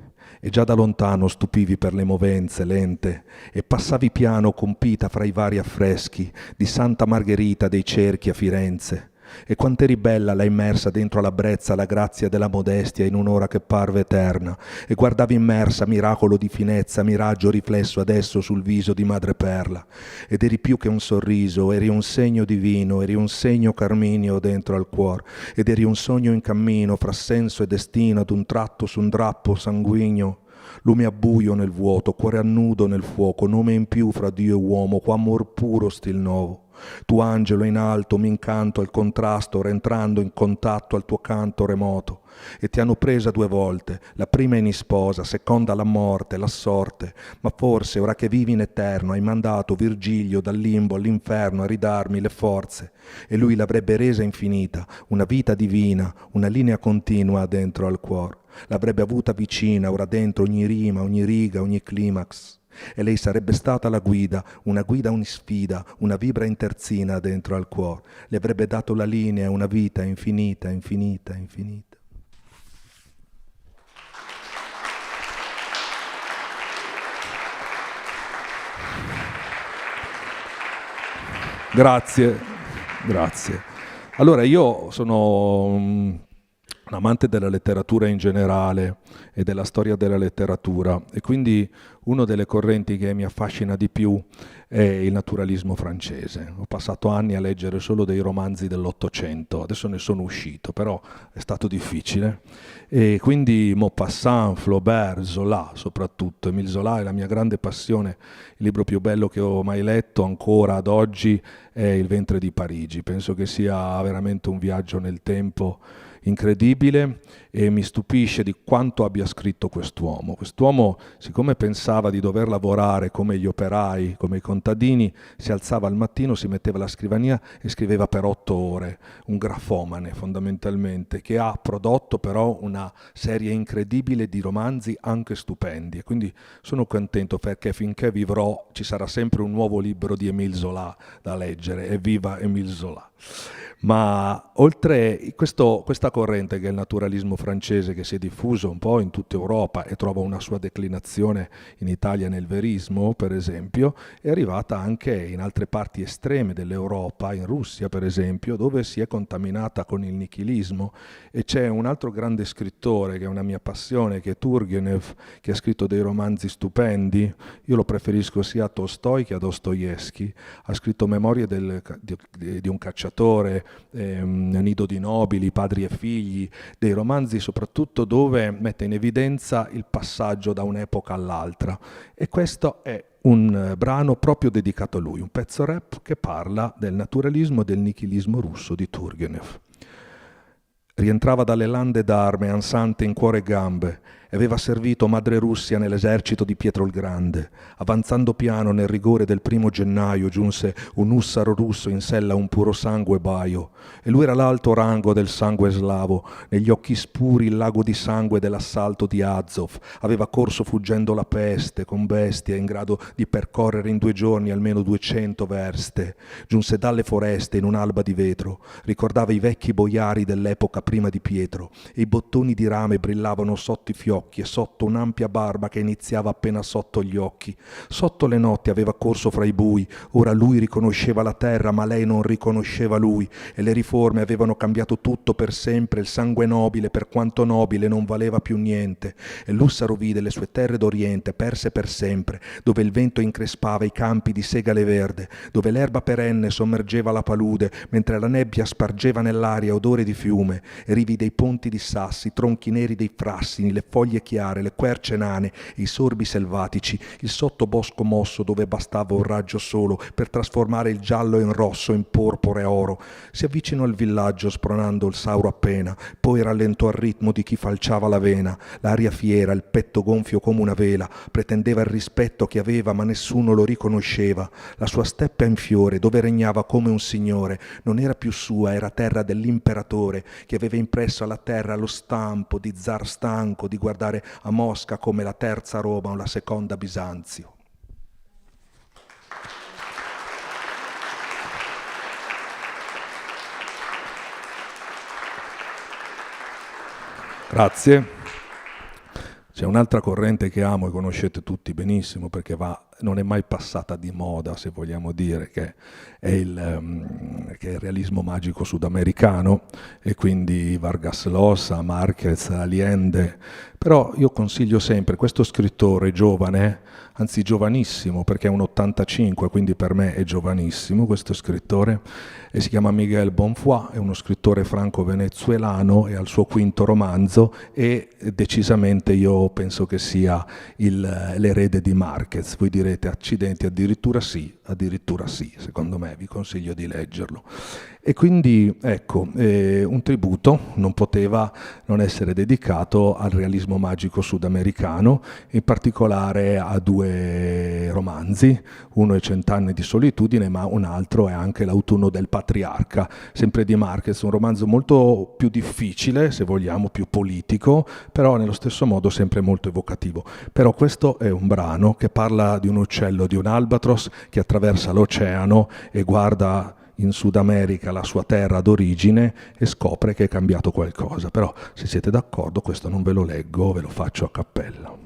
e già da lontano stupivi per le movenze lente, e passavi piano compita fra i vari affreschi di Santa Margherita dei Cerchi a Firenze. E quant'eri bella la immersa dentro la brezza, la grazia della modestia in un'ora che parve eterna, e guardavi immersa, miracolo di finezza, miraggio riflesso adesso sul viso di madreperla, ed eri più che un sorriso, eri un segno divino, eri un segno carminio dentro al cuor, ed eri un sogno in cammino fra senso e destino, ad un tratto su un drappo sanguigno. Lume a buio nel vuoto, cuore a nudo nel fuoco, nome in più fra Dio e uomo, qua amor puro stil nuovo. Tu angelo in alto, mi incanto al contrasto, rientrando in contatto al tuo canto remoto. E ti hanno presa 2 volte, la prima in isposa, seconda la morte, la sorte. Ma forse, ora che vivi in eterno, hai mandato Virgilio dal limbo all'inferno a ridarmi le forze. E lui l'avrebbe resa infinita, una vita divina, una linea continua dentro al cuore. L'avrebbe avuta vicina, ora dentro ogni rima, ogni riga, ogni climax. E lei sarebbe stata la guida, ogni sfida, una vibra interzina dentro al cuore. Le avrebbe dato la linea, una vita infinita, infinita, infinita. Grazie, grazie. Allora, io sono un amante della letteratura in generale e della storia della letteratura, e quindi una delle correnti che mi affascina di più è il naturalismo francese. Ho passato anni a leggere solo dei romanzi dell'Ottocento, adesso ne sono uscito, però è stato difficile. E quindi Maupassant, Flaubert, Zola soprattutto. Émile Zola è la mia grande passione. Il libro più bello che ho mai letto ancora ad oggi è Il ventre di Parigi. Penso che sia veramente un viaggio nel tempo incredibile, e mi stupisce di quanto abbia scritto quest'uomo. Quest'uomo, siccome pensava di dover lavorare come gli operai, come i contadini, si alzava al mattino, si metteva alla scrivania e scriveva per 8 ore, un grafomane fondamentalmente, che ha prodotto però una serie incredibile di romanzi anche stupendi, e quindi sono contento perché finché vivrò ci sarà sempre un nuovo libro di Émile Zola da leggere. Evviva Émile Zola! Ma oltre questa corrente che è il naturalismo francese, che si è diffuso un po' in tutta Europa e trova una sua declinazione in Italia nel verismo, per esempio, è arrivata anche in altre parti estreme dell'Europa, in Russia per esempio, dove si è contaminata con il nichilismo. E c'è un altro grande scrittore che è una mia passione, che è Turgenev, che ha scritto dei romanzi stupendi. Io lo preferisco sia a Tolstoi che a Dostoevskij. Ha scritto Memorie di un cacciatore, Nido di nobili, Padri e figli, dei romanzi soprattutto dove mette in evidenza il passaggio da un'epoca all'altra, e questo è un brano proprio dedicato a lui, un pezzo rap che parla del naturalismo e del nichilismo russo di Turgenev. Rientrava dalle lande d'arme, ansante in cuore e gambe, e aveva servito madre Russia nell'esercito di Pietro il Grande. Avanzando piano nel rigore del 1° gennaio giunse un ussaro russo in sella un puro sangue baio, e lui era l'alto rango del sangue slavo, negli occhi spuri il lago di sangue dell'assalto di Azov. Aveva corso fuggendo la peste con bestia in grado di percorrere in 2 giorni almeno 200 verste. Giunse dalle foreste in un'alba di vetro, ricordava i vecchi boiari dell'epoca prima di Pietro, e i bottoni di rame brillavano sotto i fiocchi e sotto un'ampia barba che iniziava appena sotto gli occhi. Sotto le notti aveva corso fra i bui, ora lui riconosceva la terra ma lei non riconosceva lui, e le riforme avevano cambiato tutto per sempre. Il sangue nobile, per quanto nobile, non valeva più niente, e l'ussaro vide le sue terre d'Oriente perse per sempre, dove il vento increspava i campi di segale verde, dove l'erba perenne sommergeva la palude, mentre la nebbia spargeva nell'aria odore di fiume, e rivi dei ponti di sassi, i tronchi neri dei frassini, le foglie chiare, le querce nane, i sorbi selvatici, il sottobosco mosso dove bastava un raggio solo per trasformare il giallo in rosso, in porpora e oro. Si avvicinò al villaggio spronando il sauro appena, poi rallentò al ritmo di chi falciava la vena. L'aria fiera, il petto gonfio come una vela, pretendeva il rispetto che aveva ma nessuno lo riconosceva. La sua steppa in fiore, dove regnava come un signore, non era più sua, era terra dell'imperatore, che aveva impresso alla terra lo stampo di zar stanco di guardare a Mosca come la terza Roma o la seconda Bisanzio. Grazie. C'è un'altra corrente che amo e conoscete tutti benissimo perché non è mai passata di moda, se vogliamo dire, che è il realismo magico sudamericano, e quindi Vargas Llosa, Márquez, Allende. Però io consiglio sempre questo scrittore giovane, anzi giovanissimo perché è un 85, quindi per me è giovanissimo questo scrittore, e si chiama Miguel Bonfoy, è uno scrittore franco-venezuelano, è al suo 5° romanzo, e decisamente io penso che sia l'erede di Márquez. Voi direte accidenti, addirittura sì, secondo me vi consiglio di leggerlo. E quindi ecco, un tributo non poteva non essere dedicato al realismo magico sudamericano, in particolare a 2 romanzi. Uno è 100 anni di solitudine, ma un altro è anche L'autunno del patriarca, sempre di Márquez, un romanzo molto più difficile, se vogliamo, più politico, però nello stesso modo sempre molto evocativo. Però questo è un brano che parla di un uccello, di un albatros che attraversa l'oceano e guarda in Sud America, la sua terra d'origine, e scopre che è cambiato qualcosa. Però se siete d'accordo questo non ve lo leggo, ve lo faccio a cappella.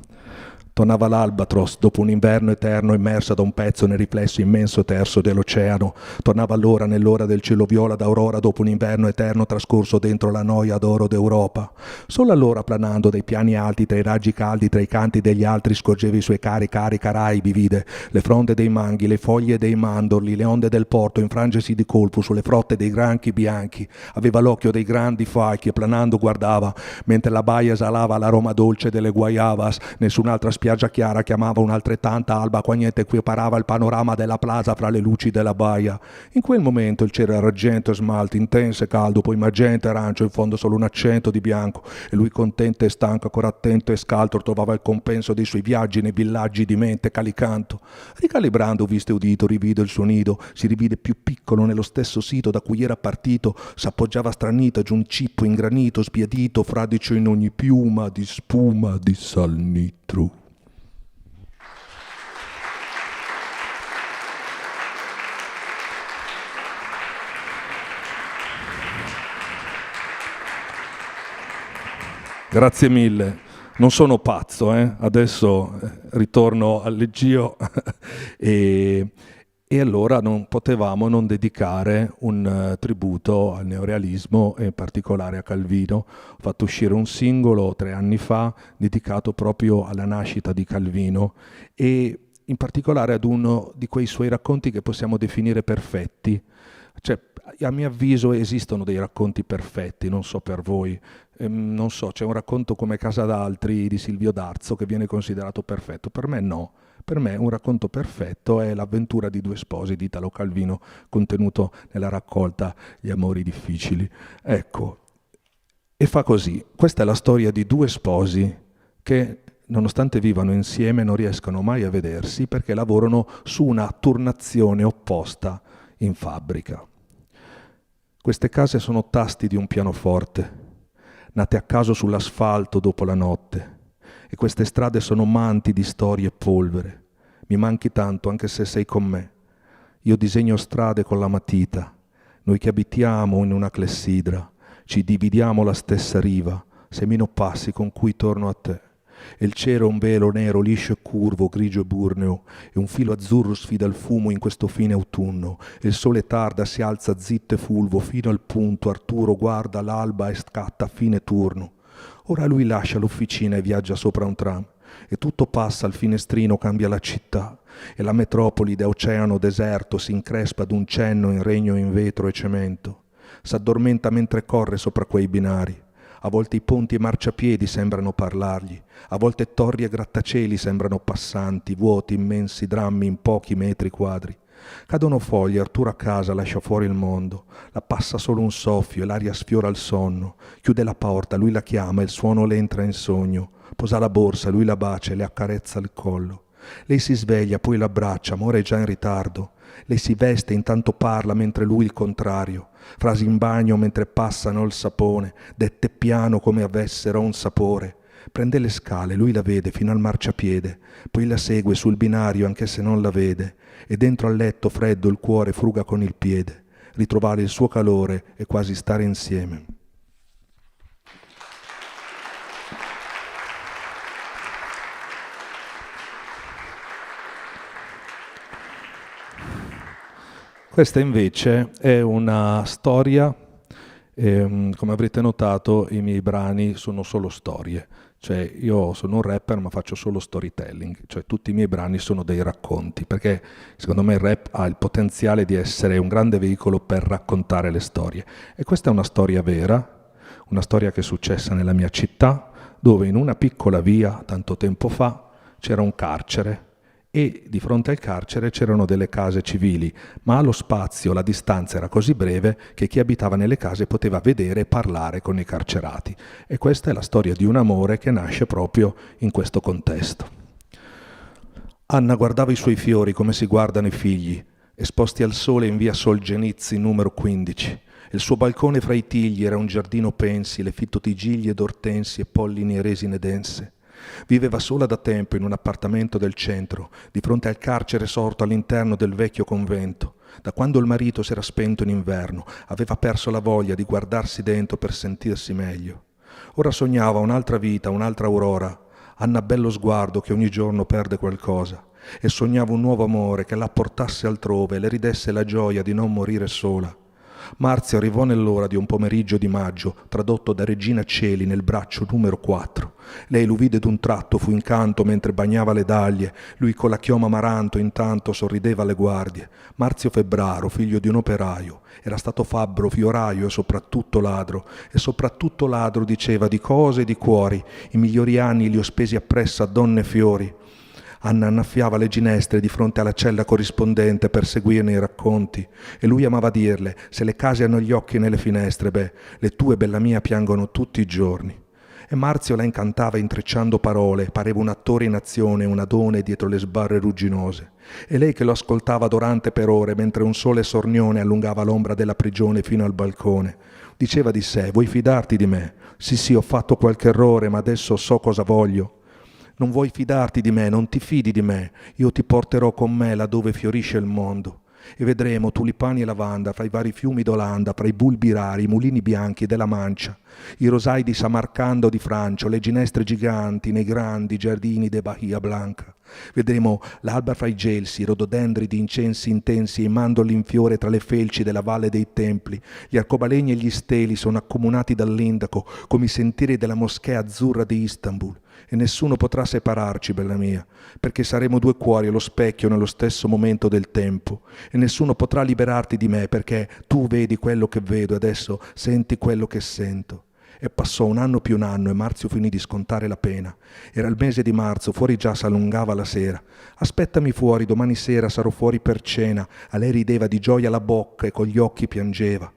Tornava l'albatros dopo un inverno eterno immersa da un pezzo nel riflesso immenso terzo dell'oceano. Tornava allora nell'ora del cielo viola d'aurora dopo un inverno eterno trascorso dentro la noia d'oro d'Europa. Solo allora, planando dai piani alti tra i raggi caldi, tra i canti degli altri, scorgeva i suoi cari Caraibi, vide le fronde dei manghi, le foglie dei mandorli, le onde del porto infrangersi di colpo sulle frotte dei granchi bianchi. Aveva l'occhio dei grandi falchi e planando guardava, mentre la baia esalava l'aroma dolce delle guayabas. Nessun'altra spiaggia spiaggia chiara chiamava un'altrettanta alba quagnette qui parava il panorama della plaza fra le luci della baia. In quel momento il cielo era argento e smalto, intenso e caldo, poi magenta e arancio, in fondo solo un accento di bianco, e lui contento e stanco, ancora attento e scaltro, trovava il compenso dei suoi viaggi nei villaggi di mente calicanto. Ricalibrando, visto e udito, rivide il suo nido, si rivide più piccolo nello stesso sito da cui era partito, s'appoggiava stranito giù un cippo in granito, sbiadito, fradicio in ogni piuma di spuma di salnitro. Grazie mille. Non sono pazzo, adesso ritorno al leggio e allora non potevamo non dedicare un tributo al neorealismo e in particolare a Calvino. Ho fatto uscire un singolo 3 anni fa dedicato proprio alla nascita di Calvino e in particolare ad uno di quei suoi racconti che possiamo definire perfetti. Cioè, a mio avviso esistono dei racconti perfetti, non so per voi, non so, c'è un racconto come Casa d'Altri di Silvio D'Arzo che viene considerato perfetto, per me no, per me un racconto perfetto è l'avventura di 2 sposi di Italo Calvino contenuto nella raccolta Gli amori difficili. Ecco, e fa così, questa è la storia di 2 sposi che nonostante vivano insieme non riescono mai a vedersi perché lavorano su una turnazione opposta in fabbrica. Queste case sono tasti di un pianoforte, nate a caso sull'asfalto dopo la notte, e queste strade sono manti di storie e polvere. Mi manchi tanto anche se sei con me. Io disegno strade con la matita, noi che abitiamo in una clessidra, ci dividiamo la stessa riva, semino passi con cui torno a te. E il cielo è un velo nero, liscio e curvo, grigio e burneo, e un filo azzurro sfida il fumo in questo fine autunno, e il sole tarda si alza zitto e fulvo, fino al punto Arturo guarda l'alba e scatta a fine turno. Ora lui lascia l'officina e viaggia sopra un tram, e tutto passa al finestrino, cambia la città, e la metropoli da oceano deserto si increspa ad un cenno in regno in vetro e cemento. S'addormenta mentre corre sopra quei binari. A volte i ponti e marciapiedi sembrano parlargli, a volte torri e grattacieli sembrano passanti, vuoti, immensi drammi in pochi metri quadri. Cadono foglie, Arturo a casa lascia fuori il mondo, la passa solo un soffio e l'aria sfiora il sonno. Chiude la porta, lui la chiama, il suono le entra in sogno. Posa la borsa, lui la bacia e le accarezza il collo. Lei si sveglia, poi l'abbraccia, amore è già in ritardo. Lei si veste, intanto parla, mentre lui il contrario. Frasi in bagno mentre passano il sapone, dette piano come avessero un sapore. Prende le scale, lui la vede fino al marciapiede, poi la segue sul binario anche se non la vede, e dentro al letto freddo il cuore fruga con il piede. Ritrovare il suo calore e quasi stare insieme. Questa invece è una storia, come avrete notato i miei brani sono solo storie, cioè io sono un rapper ma faccio solo storytelling, cioè tutti i miei brani sono dei racconti, perché secondo me il rap ha il potenziale di essere un grande veicolo per raccontare le storie. E questa è una storia vera, una storia che è successa nella mia città, dove in una piccola via, tanto tempo fa, c'era un carcere, e di fronte al carcere c'erano delle case civili, ma lo spazio, la distanza era così breve che chi abitava nelle case poteva vedere e parlare con i carcerati. E questa è la storia di un amore che nasce proprio in questo contesto. Anna guardava i suoi fiori come si guardano i figli, esposti al sole in via Solgenizzi numero 15. Il suo balcone fra i tigli era un giardino pensile, fitto di gigli ed ortensi e pollini e resine dense. Viveva sola da tempo in un appartamento del centro, di fronte al carcere sorto all'interno del vecchio convento. Da quando il marito si era spento in inverno, aveva perso la voglia di guardarsi dentro per sentirsi meglio. Ora sognava un'altra vita, un'altra aurora. Anna bello sguardo che ogni giorno perde qualcosa. E sognava un nuovo amore che la portasse altrove e le ridesse la gioia di non morire sola. Marzio arrivò nell'ora di un pomeriggio di maggio, tradotto da Regina Celi nel braccio numero 4. Lei lo vide d'un tratto, fu in canto mentre bagnava le daglie, lui con la chioma amaranto intanto sorrideva alle guardie. Marzio Febbraro, figlio di un operaio, era stato fabbro, fioraio e soprattutto ladro diceva di cose e di cuori, i migliori anni li ho spesi appresso a donne e fiori. Anna annaffiava le ginestre di fronte alla cella corrispondente per seguirne i racconti e lui amava dirle: se le case hanno gli occhi nelle finestre, beh, le tue, bella mia, piangono tutti i giorni. E Marzio la incantava intrecciando parole, pareva un attore in azione, un adone dietro le sbarre rugginose. E lei che lo ascoltava adorante per ore mentre un sole sornione allungava l'ombra della prigione fino al balcone. Diceva di sé: vuoi fidarti di me? Sì, ho fatto qualche errore, ma adesso so cosa voglio. Non vuoi fidarti di me, non ti fidi di me, io ti porterò con me laddove fiorisce il mondo. E vedremo tulipani e lavanda fra i vari fiumi d'Olanda, fra i bulbi rari, i mulini bianchi della Mancia, i rosai di Samarcanda o di Francia, le ginestre giganti nei grandi giardini de Bahia Blanca. Vedremo l'alba fra i gelsi, i rododendri di incensi intensi e i mandorli in fiore tra le felci della Valle dei Templi. Gli arcobaleni e gli steli sono accomunati dall'Indaco come i sentieri della moschea azzurra di Istanbul. E nessuno potrà separarci, bella mia, perché saremo due cuori allo specchio nello stesso momento del tempo. E nessuno potrà liberarti di me, perché tu vedi quello che vedo e adesso senti quello che sento. E passò un anno più un anno e Marzio finì di scontare la pena. Era il mese di marzo, fuori già s'allungava la sera. Aspettami fuori, domani sera sarò fuori per cena. A lei rideva di gioia la bocca e con gli occhi piangeva.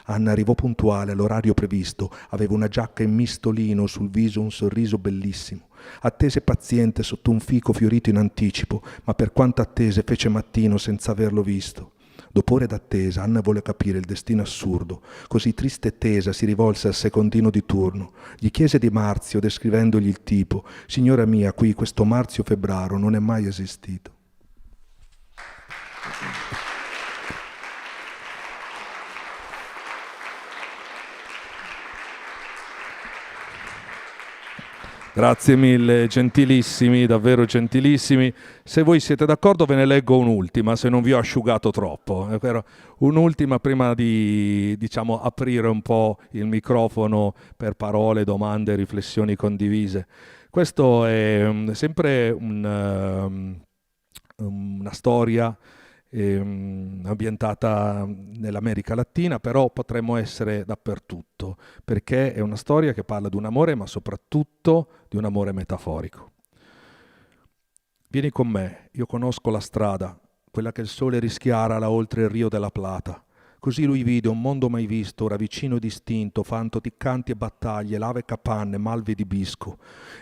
Anna arrivò puntuale all'orario previsto, aveva una giacca in mistolino, sul viso un sorriso bellissimo. Attese paziente sotto un fico fiorito in anticipo, ma per quanto attese fece mattino senza averlo visto. Dopo ore d'attesa, Anna volle capire il destino assurdo. Così triste e tesa si rivolse al secondino di turno. Gli chiese di Marzio, descrivendogli il tipo. Signora mia, qui questo Marzio Febbraro non è mai esistito. Grazie mille, gentilissimi, davvero gentilissimi. Se voi siete d'accordo ve ne leggo un'ultima, se non vi ho asciugato troppo. Un'ultima prima di, aprire un po' il microfono per parole, domande, riflessioni condivise. Questo è sempre una storia ambientata nell'America Latina, però potremmo essere dappertutto, perché è una storia che parla di un amore, ma soprattutto di un amore metaforico. Vieni con me, io conosco la strada, quella che il sole rischiara là oltre il Rio della Plata. Così lui vide un mondo mai visto, ora vicino e distinto, fanto di canti e battaglie, lave e capanne, malve di bisco,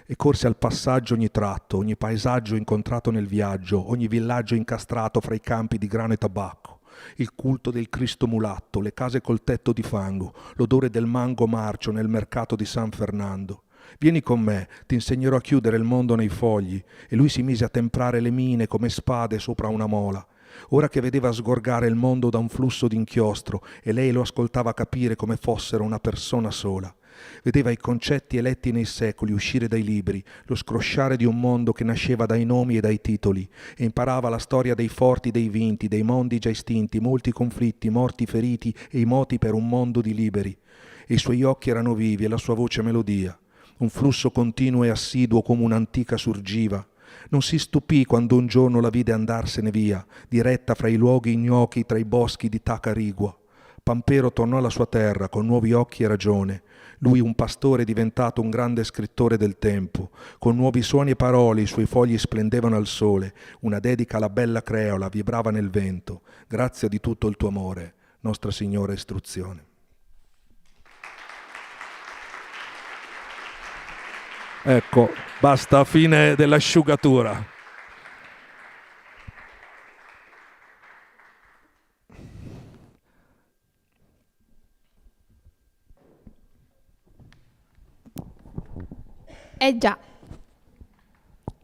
e corse al passaggio ogni tratto, ogni paesaggio incontrato nel viaggio, ogni villaggio incastrato fra i campi di grano e tabacco, il culto del Cristo mulatto, le case col tetto di fango, l'odore del mango marcio nel mercato di San Fernando. Vieni con me, ti insegnerò a chiudere il mondo nei fogli, e lui si mise a temprare le mine come spade sopra una mola. Ora che vedeva sgorgare il mondo da un flusso d'inchiostro e lei lo ascoltava capire come fossero una persona sola. Vedeva i concetti eletti nei secoli uscire dai libri, lo scrosciare di un mondo che nasceva dai nomi e dai titoli, e imparava la storia dei forti, dei vinti, dei mondi già estinti, molti conflitti, morti, feriti e i moti per un mondo di liberi. E i suoi occhi erano vivi e la sua voce melodia, un flusso continuo e assiduo come un'antica surgiva. Non si stupì quando un giorno la vide andarsene via, diretta fra i luoghi ignoti tra i boschi di Tacarigua. Pampero tornò alla sua terra con nuovi occhi e ragione. Lui, un pastore diventato un grande scrittore del tempo. Con nuovi suoni e parole i suoi fogli splendevano al sole. Una dedica alla bella creola vibrava nel vento. Grazia di tutto il tuo amore, Nostra Signora istruzione. Ecco, basta, fine dell'asciugatura. Già,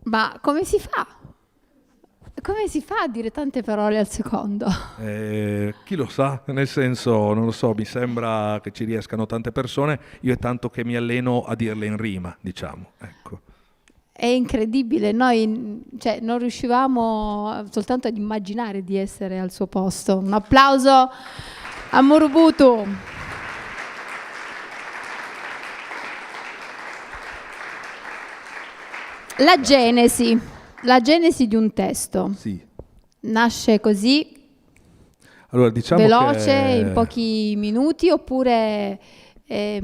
ma come si fa? Come si fa a dire tante parole al secondo? Chi lo sa, nel senso, non lo so, mi sembra che ci riescano tante persone, io è tanto che mi alleno a dirle in rima, diciamo, ecco. È incredibile, noi non riuscivamo soltanto ad immaginare di essere al suo posto. Un applauso a La genesi di un testo Sì. nasce così, Allora, diciamo veloce, che in pochi minuti, oppure è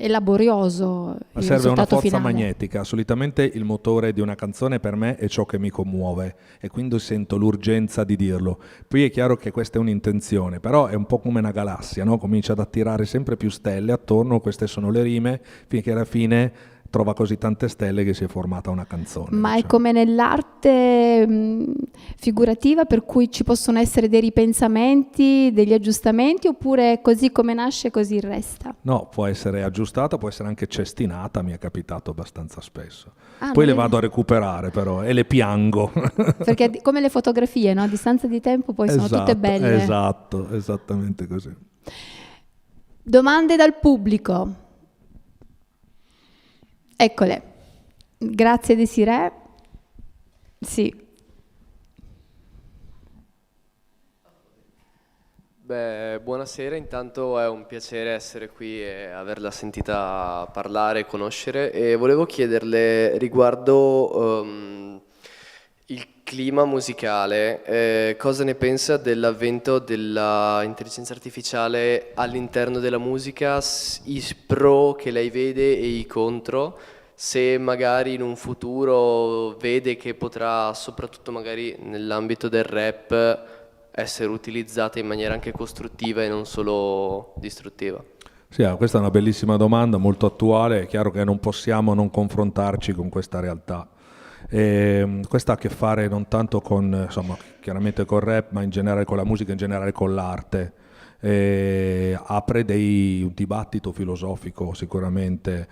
laborioso ma il serve una risultato forza finale? magnetica. Solitamente il motore di una canzone per me è ciò che mi commuove e quindi sento l'urgenza di dirlo. Poi è chiaro che questa è un'intenzione, però è un po' come una galassia, no? Comincia ad attirare sempre più stelle attorno, queste sono le rime, finché alla fine trova così tante stelle che si è formata una canzone. Ma è diciamo. come nell'arte figurativa, per cui ci possono essere dei ripensamenti, degli aggiustamenti, oppure così come nasce così resta? No, può essere aggiustata, può essere anche cestinata, mi è capitato abbastanza spesso. Ah, Poi non le è- vado a recuperare però e le piango. Perché come le fotografie, no? A distanza di tempo poi sono tutte belle. Esatto, esattamente così. Domande dal pubblico. Eccole. Grazie Desiree. Sì. Beh, buonasera, intanto è un piacere essere qui e averla sentita parlare e conoscere e volevo chiederle riguardo il clima musicale, cosa ne pensa dell'avvento dell'intelligenza artificiale all'interno della musica, i pro che lei vede e i contro, se magari in un futuro vede che potrà, soprattutto magari nell'ambito del rap, essere utilizzata in maniera anche costruttiva e non solo distruttiva. Sì, questa è una bellissima domanda, molto attuale. È chiaro che non possiamo non confrontarci con questa realtà. Questa ha a che fare non tanto con, insomma, chiaramente col rap, ma in generale con la musica, in generale con l'arte. Apre un dibattito filosofico sicuramente,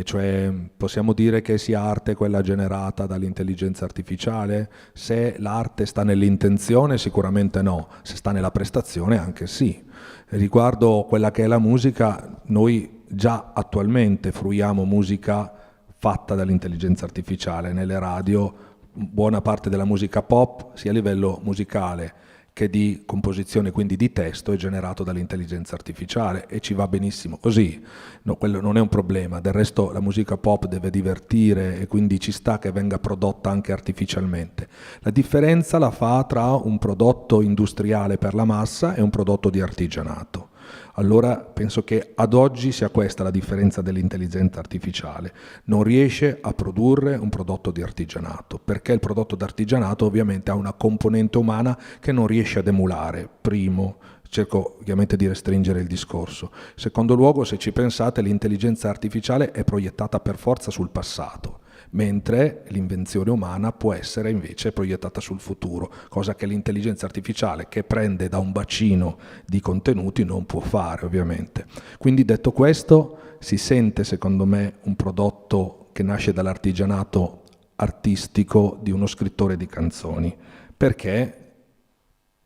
cioè possiamo dire che sia arte quella generata dall'intelligenza artificiale? Se l'arte sta nell'intenzione sicuramente no, se sta nella prestazione anche sì. Riguardo quella che è la musica, noi già attualmente fruiamo musica fatta dall'intelligenza artificiale nelle radio, buona parte della musica pop, sia a livello musicale che di composizione, quindi di testo, è generato dall'intelligenza artificiale e ci va benissimo così, no, quello non è un problema. Del resto la musica pop deve divertire e quindi ci sta che venga prodotta anche artificialmente. La differenza la fa tra un prodotto industriale per la massa e un prodotto di artigianato. Allora penso che ad oggi sia questa la differenza dell'intelligenza artificiale. Non riesce a produrre un prodotto di artigianato, perché il prodotto di artigianato ovviamente ha una componente umana che non riesce ad emulare, primo. Cerco ovviamente di restringere il discorso. Secondo luogo, se ci pensate, l'intelligenza artificiale è proiettata per forza sul passato, mentre l'invenzione umana può essere invece proiettata sul futuro, cosa che l'intelligenza artificiale, che prende da un bacino di contenuti, non può fare ovviamente. Quindi, detto questo, si sente secondo me un prodotto che nasce dall'artigianato artistico di uno scrittore di canzoni, perché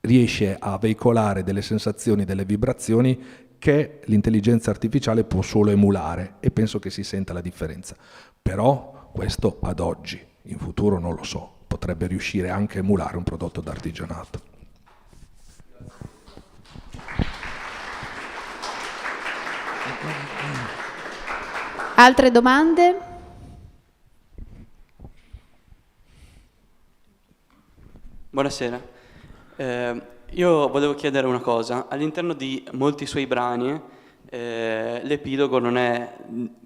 riesce a veicolare delle sensazioni, delle vibrazioni che l'intelligenza artificiale può solo emulare, e penso che si senta la differenza. Però questo ad oggi, in futuro non lo so, potrebbe riuscire anche a emulare un prodotto d'artigianato. Altre domande? Buonasera. Io volevo chiedere una cosa. All'interno di molti suoi brani l'epilogo non è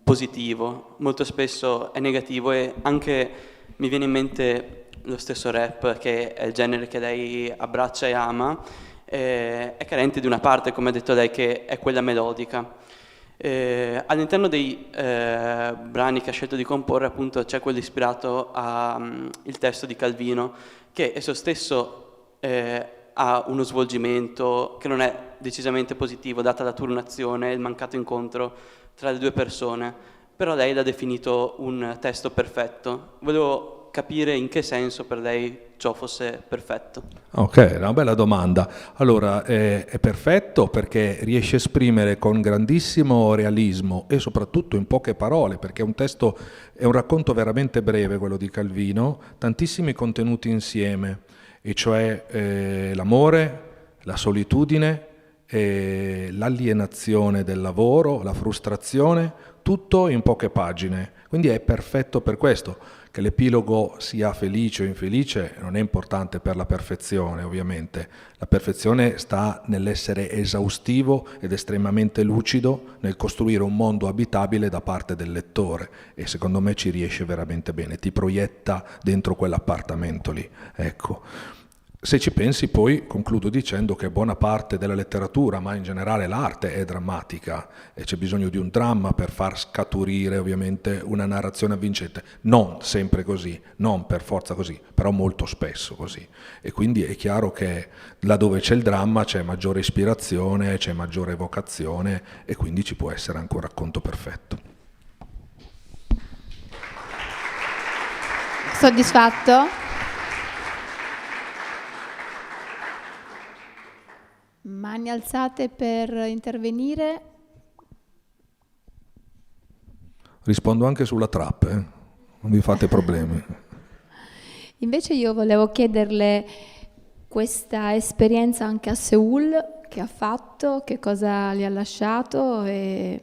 positivo, molto spesso è negativo, e anche mi viene in mente lo stesso rap, che è il genere che lei abbraccia e ama, è carente di una parte, come ha detto lei, che è quella melodica. All'interno dei brani che ha scelto di comporre, appunto, c'è quello ispirato al testo di Calvino, che esso stesso ha uno svolgimento che non è decisamente positivo, data la turnazione e il mancato incontro tra le due persone, però lei l'ha definito un testo perfetto. Volevo capire in che senso per lei ciò fosse perfetto. Ok, una bella domanda. Allora, è perfetto perché riesce a esprimere con grandissimo realismo e soprattutto in poche parole, perché è un racconto veramente breve, quello di Calvino, tantissimi contenuti insieme, e cioè l'amore, la solitudine, l'alienazione del lavoro, la frustrazione, tutto in poche pagine, quindi è perfetto per questo. Che l'epilogo sia felice o infelice non è importante per la perfezione, ovviamente. La perfezione sta nell'essere esaustivo ed estremamente lucido nel costruire un mondo abitabile da parte del lettore, e secondo me ci riesce veramente bene, ti proietta dentro quell'appartamento lì, ecco. Se ci pensi, poi concludo dicendo che buona parte della letteratura, ma in generale l'arte, è drammatica e c'è bisogno di un dramma per far scaturire ovviamente una narrazione avvincente. Non sempre così, non per forza così, però molto spesso così. E quindi è chiaro che laddove c'è il dramma c'è maggiore ispirazione, c'è maggiore evocazione, e quindi ci può essere anche un racconto perfetto. Soddisfatto? Mani alzate per intervenire. Rispondo anche sulla trap, non vi fate problemi. Invece io volevo chiederle questa esperienza anche a Seul che ha fatto, che cosa le ha lasciato e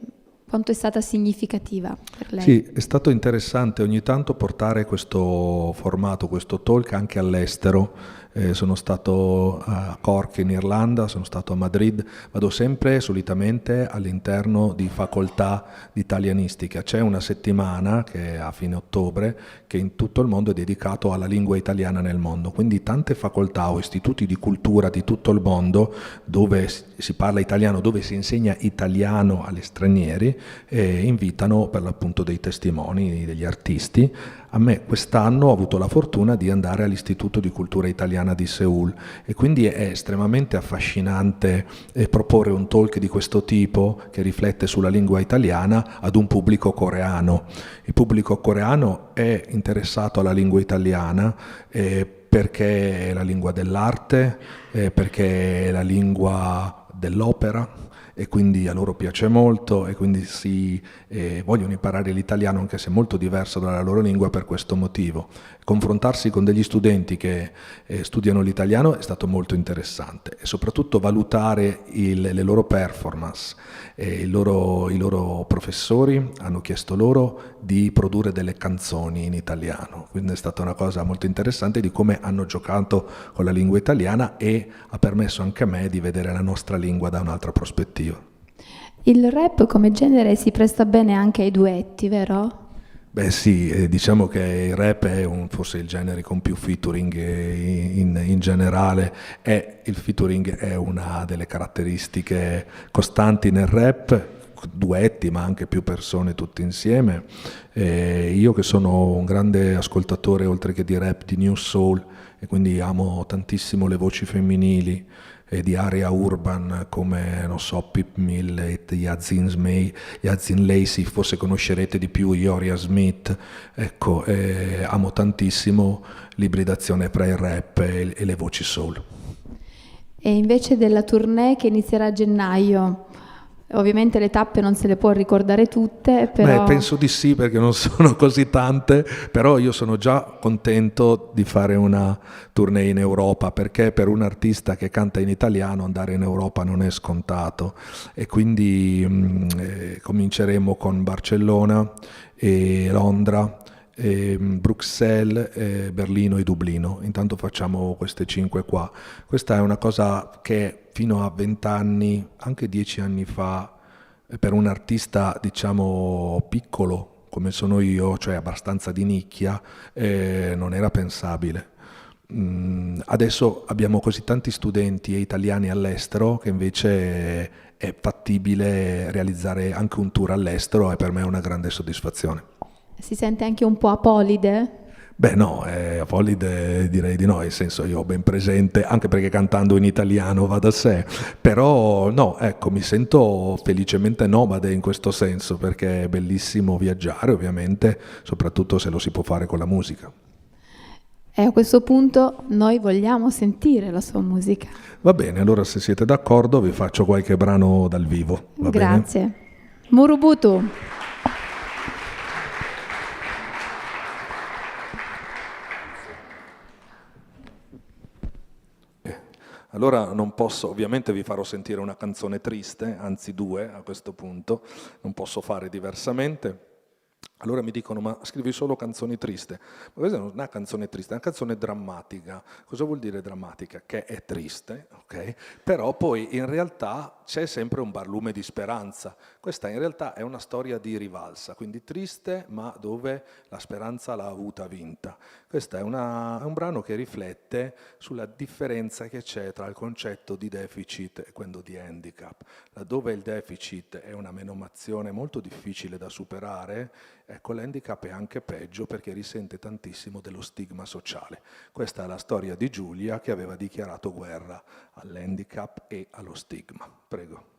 quanto è stata significativa per lei. Sì, è stato interessante ogni tanto portare questo formato, questo talk anche all'estero. Sono stato a Cork in Irlanda, sono stato a Madrid, vado sempre solitamente all'interno di facoltà di italianistica. C'è una settimana che è a fine ottobre che in tutto il mondo è dedicato alla lingua italiana nel mondo, quindi tante facoltà o istituti di cultura di tutto il mondo dove si parla italiano, dove si insegna italiano agli stranieri, invitano per l'appunto dei testimoni, degli artisti. A me quest'anno ho avuto la fortuna di andare all'Istituto di Cultura Italiana di Seul, e quindi è estremamente affascinante proporre un talk di questo tipo che riflette sulla lingua italiana ad un pubblico coreano. Il pubblico coreano è interessato alla lingua italiana perché è la lingua dell'arte, perché è la lingua dell'opera, e quindi a loro piace molto, e quindi vogliono imparare l'italiano anche se è molto diverso dalla loro lingua per questo motivo. Confrontarsi con degli studenti che studiano l'italiano è stato molto interessante, e soprattutto valutare le loro performance. I loro professori hanno chiesto loro di produrre delle canzoni in italiano, quindi è stata una cosa molto interessante di come hanno giocato con la lingua italiana, e ha permesso anche a me di vedere la nostra lingua da un'altra prospettiva. Il rap come genere si presta bene anche ai duetti, vero? Beh sì, diciamo che il rap è forse il genere con più featuring in generale, e il featuring è una delle caratteristiche costanti nel rap, duetti ma anche più persone tutte insieme. Io che sono un grande ascoltatore oltre che di rap, di new soul, e quindi amo tantissimo le voci femminili di area urban come, non so, Pip Millet, Yazin Lacey, forse conoscerete di più Ioria Smith. Ecco, amo tantissimo l'ibridazione tra il rap e le voci soul. E invece della tournée che inizierà a gennaio, ovviamente le tappe non se le può ricordare tutte, però... Beh, penso di sì, perché non sono così tante, però io sono già contento di fare una tournée in Europa, perché per un artista che canta in italiano andare in Europa non è scontato, e quindi cominceremo con Barcellona e Londra, Bruxelles, Berlino e Dublino. Intanto facciamo queste 5 qua. Questa è una cosa che fino a 20 anni, anche 10 anni fa, per un artista diciamo piccolo come sono io, cioè abbastanza di nicchia, non era pensabile. Adesso abbiamo così tanti studenti e italiani all'estero che invece è fattibile realizzare anche un tour all'estero, e per me è una grande soddisfazione. Si sente anche un po' apolide? Beh no, apolide direi di no, nel senso io ho ben presente, anche perché cantando in italiano va da sé, però no, ecco, mi sento felicemente nomade in questo senso, perché è bellissimo viaggiare ovviamente, soprattutto se lo si può fare con la musica. E a questo punto noi vogliamo sentire la sua musica. Va bene, allora se siete d'accordo vi faccio qualche brano dal vivo. Va Grazie. bene? Murubutu. Allora non posso, ovviamente vi farò sentire una canzone triste, anzi due a questo punto, non posso fare diversamente. Allora mi dicono, ma scrivi solo canzoni triste? Ma questa non è una canzone triste, è una canzone drammatica. Cosa vuol dire drammatica? Che è triste, ok? Però poi in realtà c'è sempre un barlume di speranza. Questa in realtà è una storia di rivalsa, quindi triste, ma dove la speranza l'ha avuta vinta. Questo è un brano che riflette sulla differenza che c'è tra il concetto di deficit e quello di handicap. Laddove il deficit è una menomazione molto difficile da superare, ecco, l'handicap è anche peggio perché risente tantissimo dello stigma sociale. Questa è la storia di Giulia che aveva dichiarato guerra all'handicap e allo stigma. Prego.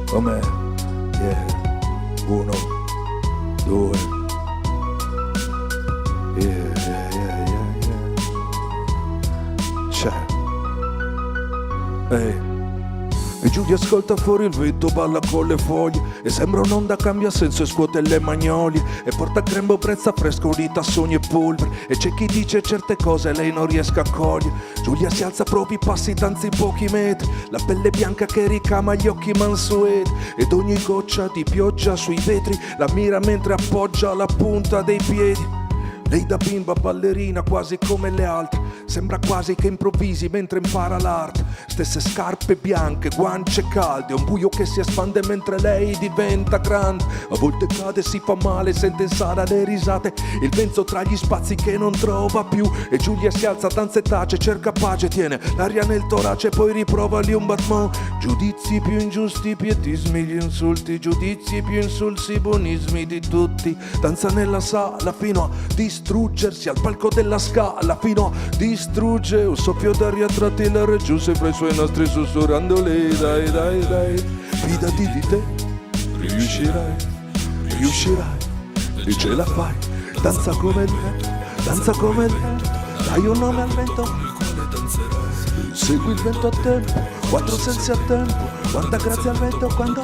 Com'è? Yeah. 1, 2. Yeah. C'è. Ehi. E Giulia ascolta fuori il vento, balla con le foglie e sembra un'onda, cambia senso e scuote le magnolie e porta a grembo brezza fresca unita a sogni e polvere. E c'è chi dice certe cose lei non riesca a cogliere. Giulia si alza a propri passi, danza in pochi metri, la pelle bianca che ricama gli occhi mansueti ed ogni goccia di pioggia sui vetri la mira mentre appoggia la punta dei piedi. Lei da bimba ballerina quasi come le altre, sembra quasi che improvvisi mentre impara l'arte. Stesse scarpe bianche, guance calde, un buio che si espande mentre lei diventa grande. A volte cade, si fa male, sente in sala le risate, il vento tra gli spazi che non trova più. E Giulia si alza, danza e tace, cerca pace, tiene l'aria nel torace, poi riprova lì un battement. Giudizi più ingiusti, pietismi, gli insulti, giudizi più insulsi, buonismi di tutti. Danza nella sala fino a distruggersi, al palco della scala fino a distruggere. Un soffio d'aria tratti la giù sopra i suoi nastri sussurrandole dai, fidati di te, riuscirai, e ce la fai. Danza come il vento, dai un nome al vento, segui il vento a tempo, 4 sensi a tempo, quanta grazia al vento quando,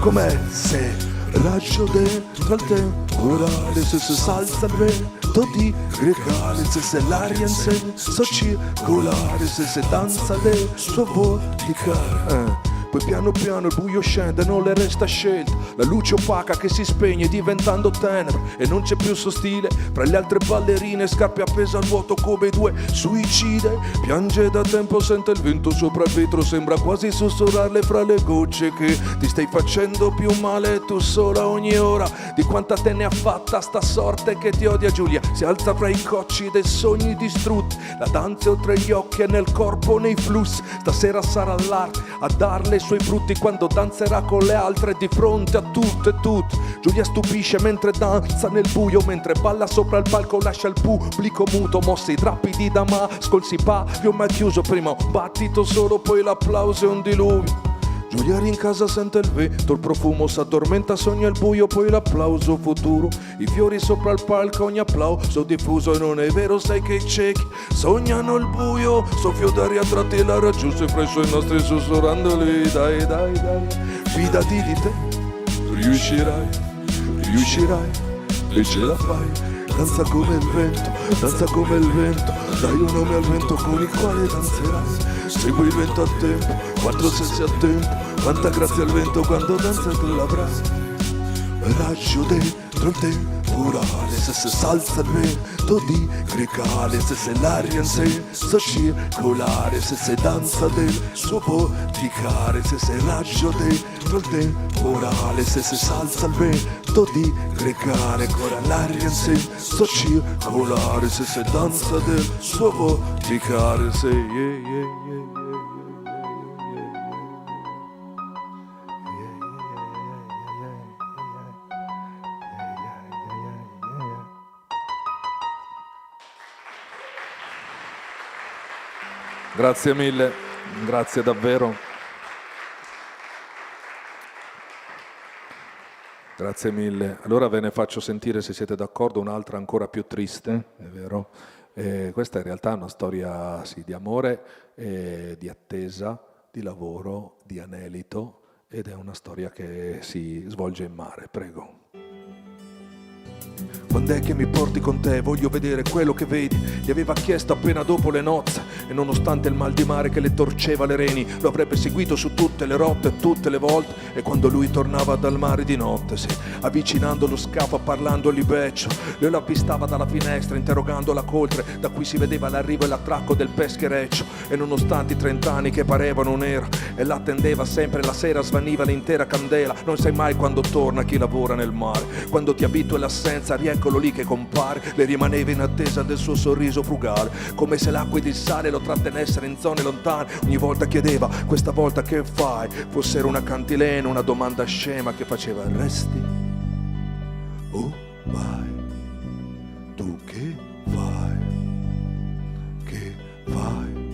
com'è se raggio dentro al temporale, se salza il vento di grecale, se l'aria in senso circolare, se danza del suo vorticale. Poi piano piano il buio scende, non le resta scelta, la luce opaca che si spegne diventando tenebra e non c'è più suo stile. Fra le altre ballerine, scarpe appese al vuoto come due suicide. Piange da tempo, sente il vento sopra il vetro, sembra quasi sussurrarle fra le gocce che ti stai facendo più male tu sola ogni ora. Di quanta te ne ha fatta sta sorte che ti odia. Giulia si alza fra i cocci dei sogni distrutti, la danza oltre gli occhi e nel corpo nei flussi. Stasera sarà l'arte a darle i suoi frutti quando danzerà con le altre di fronte a tutte e tutti. Giulia stupisce mentre danza nel buio, mentre balla sopra il palco lascia il pubblico muto. Mosse i drappi di Damasco, il sipario mai chiuso, prima un battito solo, poi l'applauso e un diluvio. Giulia rincasa, sente il vento, il profumo s'addormenta, sogna il buio, poi l'applauso futuro. I fiori sopra il palco, ogni applauso diffuso. E non è vero, sai che i ciechi sognano il buio. Soffio d'aria tratti la raggiunge fra i suoi nostri sussurrandoli dai, fidati di te, riuscirai, e ce la fai. Danza come il vento, dai un nome al vento con il quale danzerai. Segui il vento a tempo, 4 sensi a tempo, quanta grazia al vento quando danza tu l'avrai. Raggio dentro il temporale, se salza il vento di grecale, se l'aria in senso circolare, se danza del suo vorticare, se raggio dentro il temporale, se salza il vento di grecale, ancora l'aria in senso circolare, se danza del suo vorticare, se Grazie mille, grazie davvero. Grazie mille. Allora ve ne faccio sentire, se siete d'accordo, un'altra ancora più triste, è vero? Questa in realtà è una storia sì, di amore, di attesa, di lavoro, di anelito, ed è una storia che si svolge in mare. Prego. Quando è che mi porti con te? Voglio vedere quello che vedi. Gli aveva chiesto appena dopo le nozze, e nonostante il mal di mare che le torceva le reni, lo avrebbe seguito su tutte le rotte, tutte le volte. E quando lui tornava dal mare di notte, sì, avvicinando lo scafo, parlando libeccio, lui la avvistava dalla finestra, interrogando la coltre, da cui si vedeva l'arrivo e l'attracco del peschereccio. E nonostante i 30 anni che parevano un'era, e l'attendeva sempre, la sera svaniva l'intera candela. Non sai mai quando torna chi lavora nel mare, quando ti abitui l'assenza, rieccolo lì che compare. Le rimaneva in attesa del suo sorriso frugale, come se l'acqua ed il sale lo trattenessero in zone lontane. Ogni volta chiedeva, questa volta che fai? Fosse una cantilena, una domanda scema che faceva, resti o vai? Tu che fai? Che fai?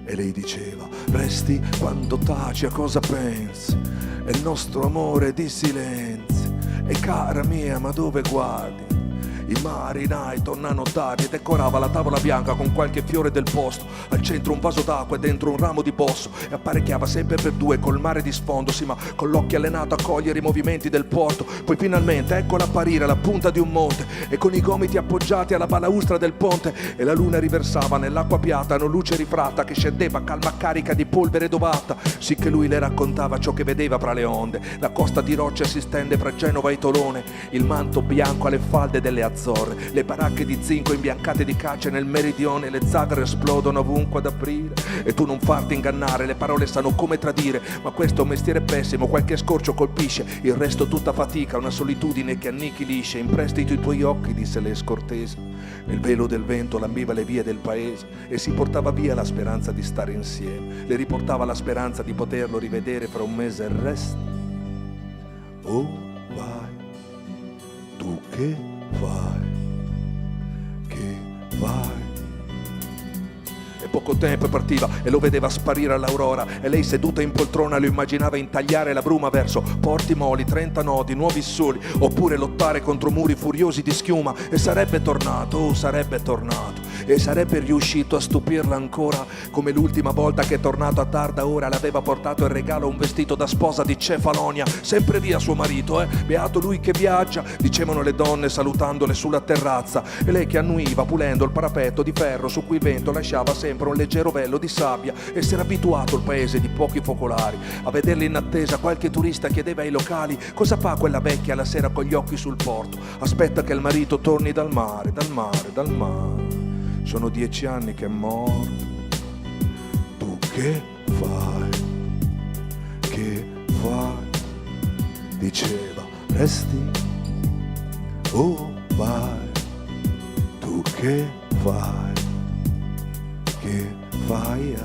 E lei diceva, resti quando taci, a cosa pensi? È il nostro amore di silenzio. E cara mia, ma dove guardi? I marinai tornano tardi e decorava la tavola bianca con qualche fiore del posto. Al centro un vaso d'acqua e dentro un ramo di bosso. E apparecchiava sempre per due col mare di sfondo, sì, ma con l'occhio allenato a cogliere i movimenti del porto. Poi finalmente eccola apparire alla punta di un monte, e con i gomiti appoggiati alla balaustra del ponte. E la luna riversava nell'acqua piatta una luce rifratta che scendeva calma carica di polvere dovata. Sì che lui le raccontava ciò che vedeva fra le onde. La costa di rocce si stende fra Genova e Tolone, il manto bianco alle falde delle Azzorre, le baracche di zinco imbiancate di calce nel meridione, le zagre esplodono ovunque ad aprile. E tu non farti ingannare, le parole sanno come tradire, ma questo è un mestiere pessimo, qualche scorcio colpisce, il resto tutta fatica, una solitudine che annichilisce. In prestito i tuoi occhi, disse lei scortese, il velo del vento lambiva le vie del paese e si portava via la speranza di stare insieme, le riportava la speranza di poterlo rivedere fra un mese. E resti o vai? Tu che fai? Che fai? E poco tempo partiva e lo vedeva sparire all'aurora, e lei seduta in poltrona lo immaginava intagliare la bruma verso porti moli, 30 nodi, nuovi soli, oppure lottare contro muri furiosi di schiuma. E sarebbe tornato, oh sarebbe tornato, e sarebbe riuscito a stupirla ancora, come l'ultima volta che tornato a tarda ora le aveva portato in regalo un vestito da sposa di Cefalonia. Sempre via suo marito, beato lui che viaggia, dicevano le donne salutandole sulla terrazza, e lei che annuiva pulendo il parapetto di ferro su cui il vento lasciava sempre un leggero velo di sabbia. E s'era abituato il paese di pochi focolari a vederli in attesa. Qualche turista chiedeva ai locali, cosa fa quella vecchia la sera con gli occhi sul porto? Aspetta che il marito torni dal mare, dal mare, dal mare. Sono 10 anni che è morto. Tu che fai? Che fai? Diceva, resti o vai? Tu che fai? Che fai?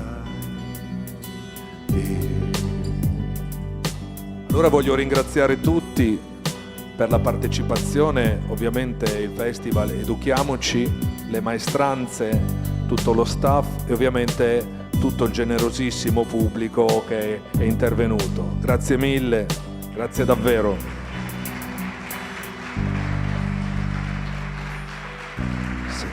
Allora voglio ringraziare tutti per la partecipazione, ovviamente il festival Educhiamoci, le maestranze, tutto lo staff e ovviamente tutto il generosissimo pubblico che è intervenuto. Grazie mille, grazie davvero. Sì.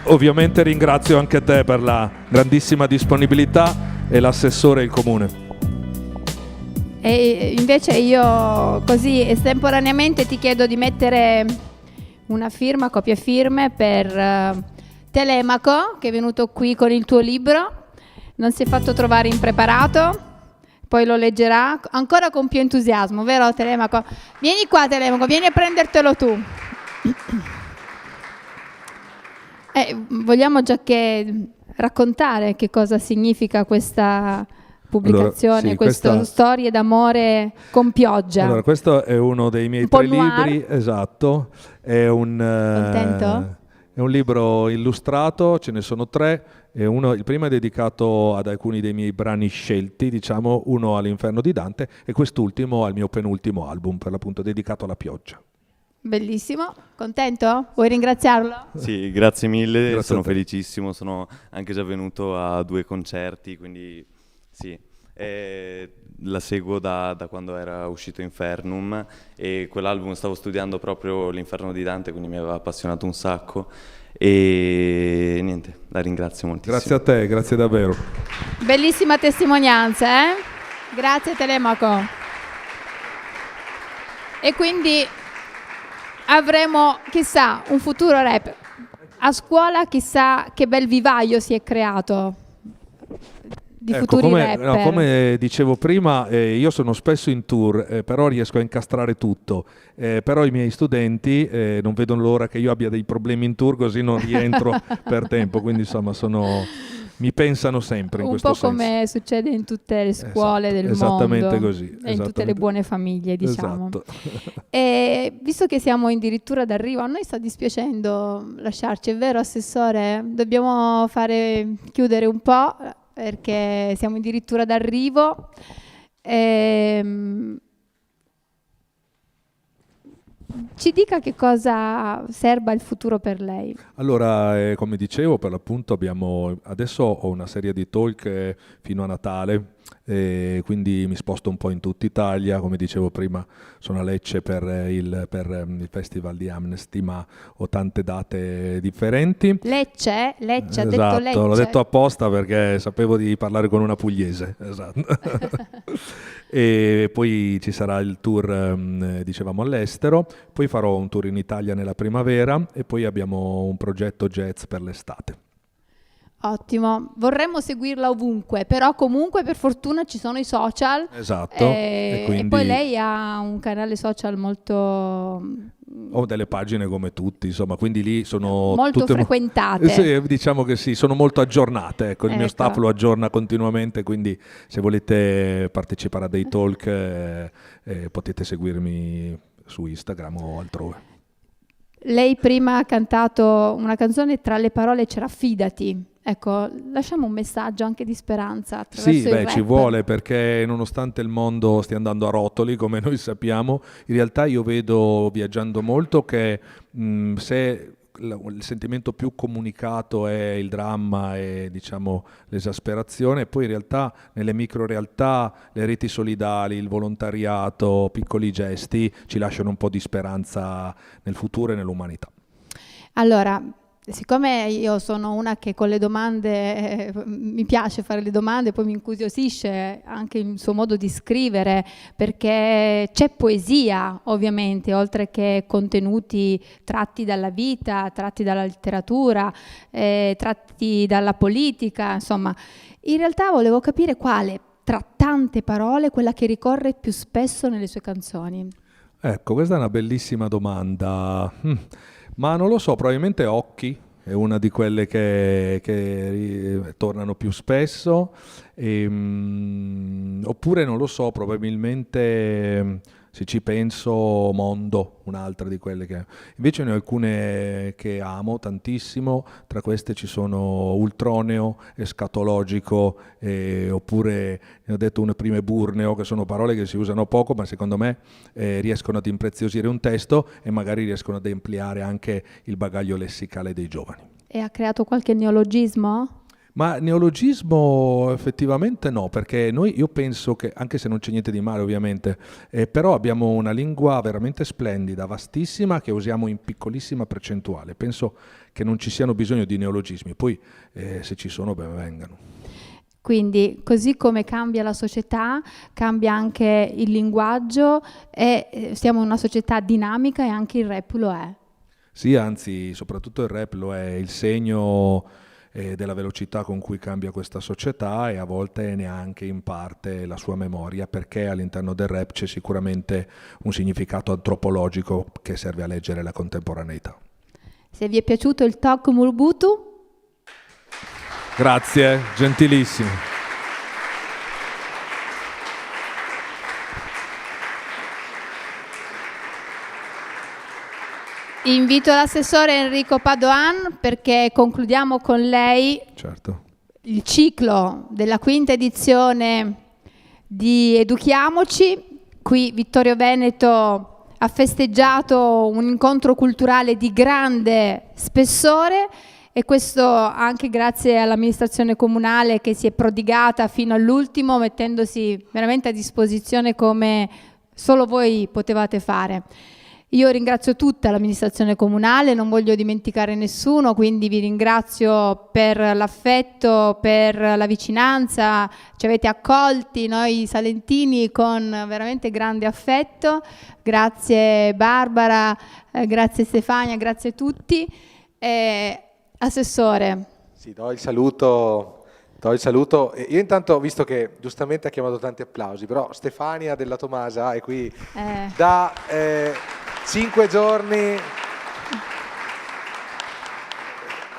Ovviamente ringrazio anche te per la grandissima disponibilità e l'assessore e il comune. E invece io così estemporaneamente ti chiedo di mettere una firma, copia firme per Telemaco, che è venuto qui con il tuo libro, non si è fatto trovare impreparato, poi lo leggerà ancora con più entusiasmo, vero Telemaco? Vieni qua Telemaco, vieni a prendertelo tu. Vogliamo già che raccontare che cosa significa questa pubblicazione, allora, sì, queste storie d'amore con pioggia. Allora, questo è uno dei miei 3 libri, esatto, è un libro illustrato, ce ne sono 3, e il primo è dedicato ad alcuni dei miei brani scelti, diciamo, uno all'Inferno di Dante e quest'ultimo al mio penultimo album, per l'appunto dedicato alla pioggia. Bellissimo, contento? Vuoi ringraziarlo? Sì, grazie mille, Grazie a sono te. felicissimo, sono anche già venuto a 2 concerti, quindi sì. La seguo da quando era uscito Infernum e quell'album stavo studiando proprio l'Inferno di Dante, quindi mi aveva appassionato un sacco e niente, la ringrazio moltissimo. Grazie a te, grazie davvero. Bellissima testimonianza, eh? Grazie Telemaco. E quindi avremo, chissà, un futuro rap. A scuola chissà che bel vivaio si è creato di futuri rapper. Come dicevo prima, io sono spesso in tour, però riesco a incastrare tutto. Però i miei studenti non vedono l'ora che io abbia dei problemi in tour, così non rientro per tempo. Quindi insomma mi pensano sempre in Un questo po' senso. come succede in tutte le scuole del esattamente mondo così, e in tutte esattamente. le buone famiglie, diciamo. Esatto. E visto che siamo addirittura d'arrivo, a noi sta dispiacendo lasciarci, è vero Assessore? Dobbiamo chiudere un po' perché siamo addirittura d'arrivo. Ci dica che cosa serba il futuro per lei. Allora, come dicevo, per l'appunto adesso ho una serie di talk fino a Natale, quindi mi sposto un po' in tutta Italia. Come dicevo prima, sono a Lecce per il Festival di Amnesty, ma ho tante date differenti. Lecce? Lecce, ha detto Esatto, Lecce. l'ho detto apposta perché sapevo di parlare con una pugliese. Esatto. E poi ci sarà il tour, dicevamo, all'estero, poi farò un tour in Italia nella primavera e poi abbiamo un progetto jazz per l'estate. Ottimo, vorremmo seguirla ovunque, però comunque per fortuna ci sono i social. Esatto. E poi lei ha un canale social molto Ho delle pagine come tutti, insomma, quindi lì sono molto tutte frequentate. Sì, diciamo che sì, sono molto aggiornate, ecco, il mio Ecco. staff lo aggiorna continuamente, quindi se volete partecipare a dei talk potete seguirmi su Instagram o altrove. Lei prima ha cantato una canzone, tra le parole c'era Fidati. Ecco, lasciamo un messaggio anche di speranza attraverso Sì, il beh, rap. ci vuole, perché nonostante il mondo stia andando a rotoli, come noi sappiamo, in realtà io vedo, viaggiando molto, che se il sentimento più comunicato è il dramma e, diciamo, l'esasperazione, poi in realtà nelle micro realtà le reti solidali, il volontariato, piccoli gesti ci lasciano un po' di speranza nel futuro e nell'umanità. Allora, siccome io sono una che con le domande, mi piace fare le domande, poi mi incuriosisce anche il suo modo di scrivere, perché c'è poesia ovviamente, oltre che contenuti tratti dalla vita, tratti dalla letteratura, tratti dalla politica, insomma. In realtà volevo capire quale, tra tante parole, quella che ricorre più spesso nelle sue canzoni. Ecco, questa è una bellissima domanda. Ma non lo so, probabilmente Occhi è una di quelle che tornano più spesso, oppure non lo so, probabilmente se ci penso Mondo, un'altra di quelle che... Invece ne ho alcune che amo tantissimo, tra queste ci sono Ultroneo, Escatologico, oppure ne ho detto una prima Burneo, che sono parole che si usano poco, ma secondo me riescono ad impreziosire un testo e magari riescono ad ampliare anche il bagaglio lessicale dei giovani. E ha creato qualche neologismo? Ma neologismo effettivamente no, perché io penso che, anche se non c'è niente di male ovviamente, però abbiamo una lingua veramente splendida, vastissima, che usiamo in piccolissima percentuale. Penso che non ci siano bisogno di neologismi, poi se ci sono ben vengano. Quindi, così come cambia la società, cambia anche il linguaggio e siamo in una società dinamica e anche il rap lo è. Sì, anzi, soprattutto il rap lo è, il segno della velocità con cui cambia questa società e a volte neanche in parte la sua memoria, perché all'interno del rap c'è sicuramente un significato antropologico che serve a leggere la contemporaneità. Se vi è piaciuto il talk Murbutu, grazie, gentilissimo. invito l'assessore Enrico Padoan perché concludiamo con lei Certo. il ciclo della quinta edizione di Educhiamoci. Qui Vittorio Veneto ha festeggiato un incontro culturale di grande spessore, e questo anche grazie all'amministrazione comunale che si è prodigata fino all'ultimo, mettendosi veramente a disposizione come solo voi potevate fare. Io ringrazio tutta l'amministrazione comunale, non voglio dimenticare nessuno, quindi vi ringrazio per l'affetto, per la vicinanza, ci avete accolti noi salentini con veramente grande affetto. Grazie Barbara, grazie Stefania, grazie a tutti. Assessore. Sì, do il saluto. Io intanto, visto che giustamente ha chiamato tanti applausi, però Stefania della Tomasa è qui da 5 giorni,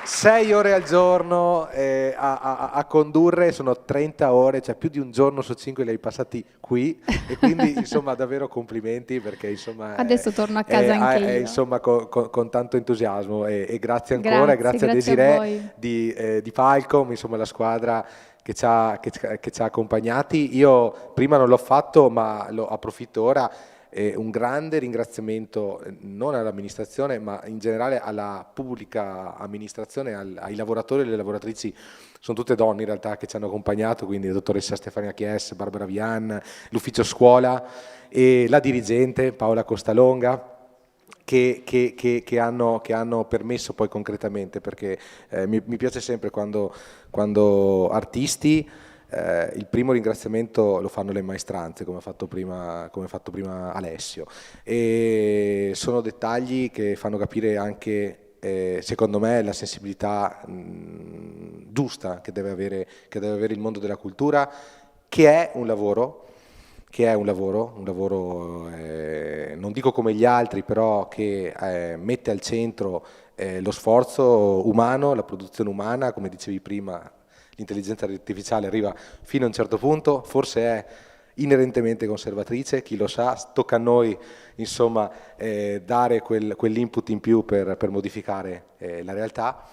6 ore al giorno a condurre, sono 30 ore, cioè più di un giorno su 5 li hai passati qui, e quindi insomma davvero complimenti, perché insomma adesso torno a casa anche io. Insomma con tanto entusiasmo, e grazie ancora, grazie a Desiree di Falcom, insomma la squadra che ci ha accompagnati. Io prima non l'ho fatto, ma lo approfitto ora. Un grande ringraziamento non all'amministrazione, ma in generale alla pubblica amministrazione, ai lavoratori e alle lavoratrici, sono tutte donne in realtà che ci hanno accompagnato, quindi la dottoressa Stefania Chies, Barbara Vian, l'ufficio scuola e la dirigente Paola Costalonga, che hanno permesso poi concretamente, perché mi piace sempre quando artisti, il primo ringraziamento lo fanno le maestranze, come ha fatto prima Alessio, e sono dettagli che fanno capire anche, secondo me, la sensibilità giusta che deve avere il mondo della cultura, che è un lavoro, non dico come gli altri, però che mette al centro lo sforzo umano, la produzione umana, come dicevi prima. L'intelligenza artificiale arriva fino a un certo punto, forse è inerentemente conservatrice, chi lo sa, tocca a noi insomma dare quell'input in più per modificare la realtà,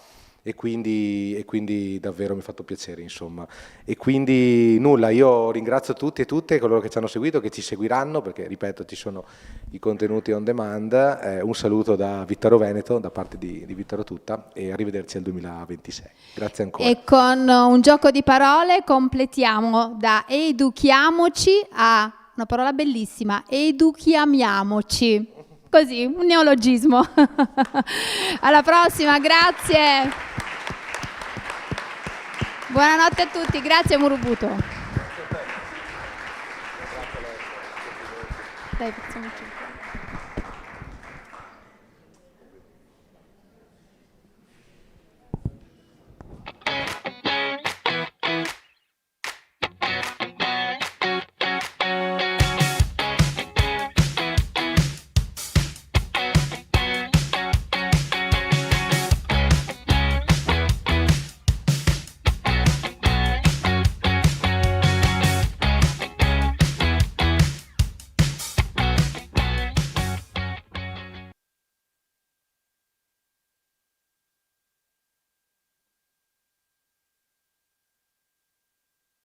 e quindi davvero mi ha fatto piacere, insomma. E quindi nulla, io ringrazio tutti e tutte coloro che ci hanno seguito, che ci seguiranno, perché ripeto ci sono i contenuti on demand. Un saluto da Vittoro Veneto, da parte di Vittoro Tutta, e arrivederci al 2026. Grazie ancora. E con un gioco di parole completiamo da educhiamoci a una parola bellissima, educhiamiamoci. Così, un neologismo. Alla prossima, grazie. Buonanotte a tutti, grazie Murubuto. Dai, facciamoci.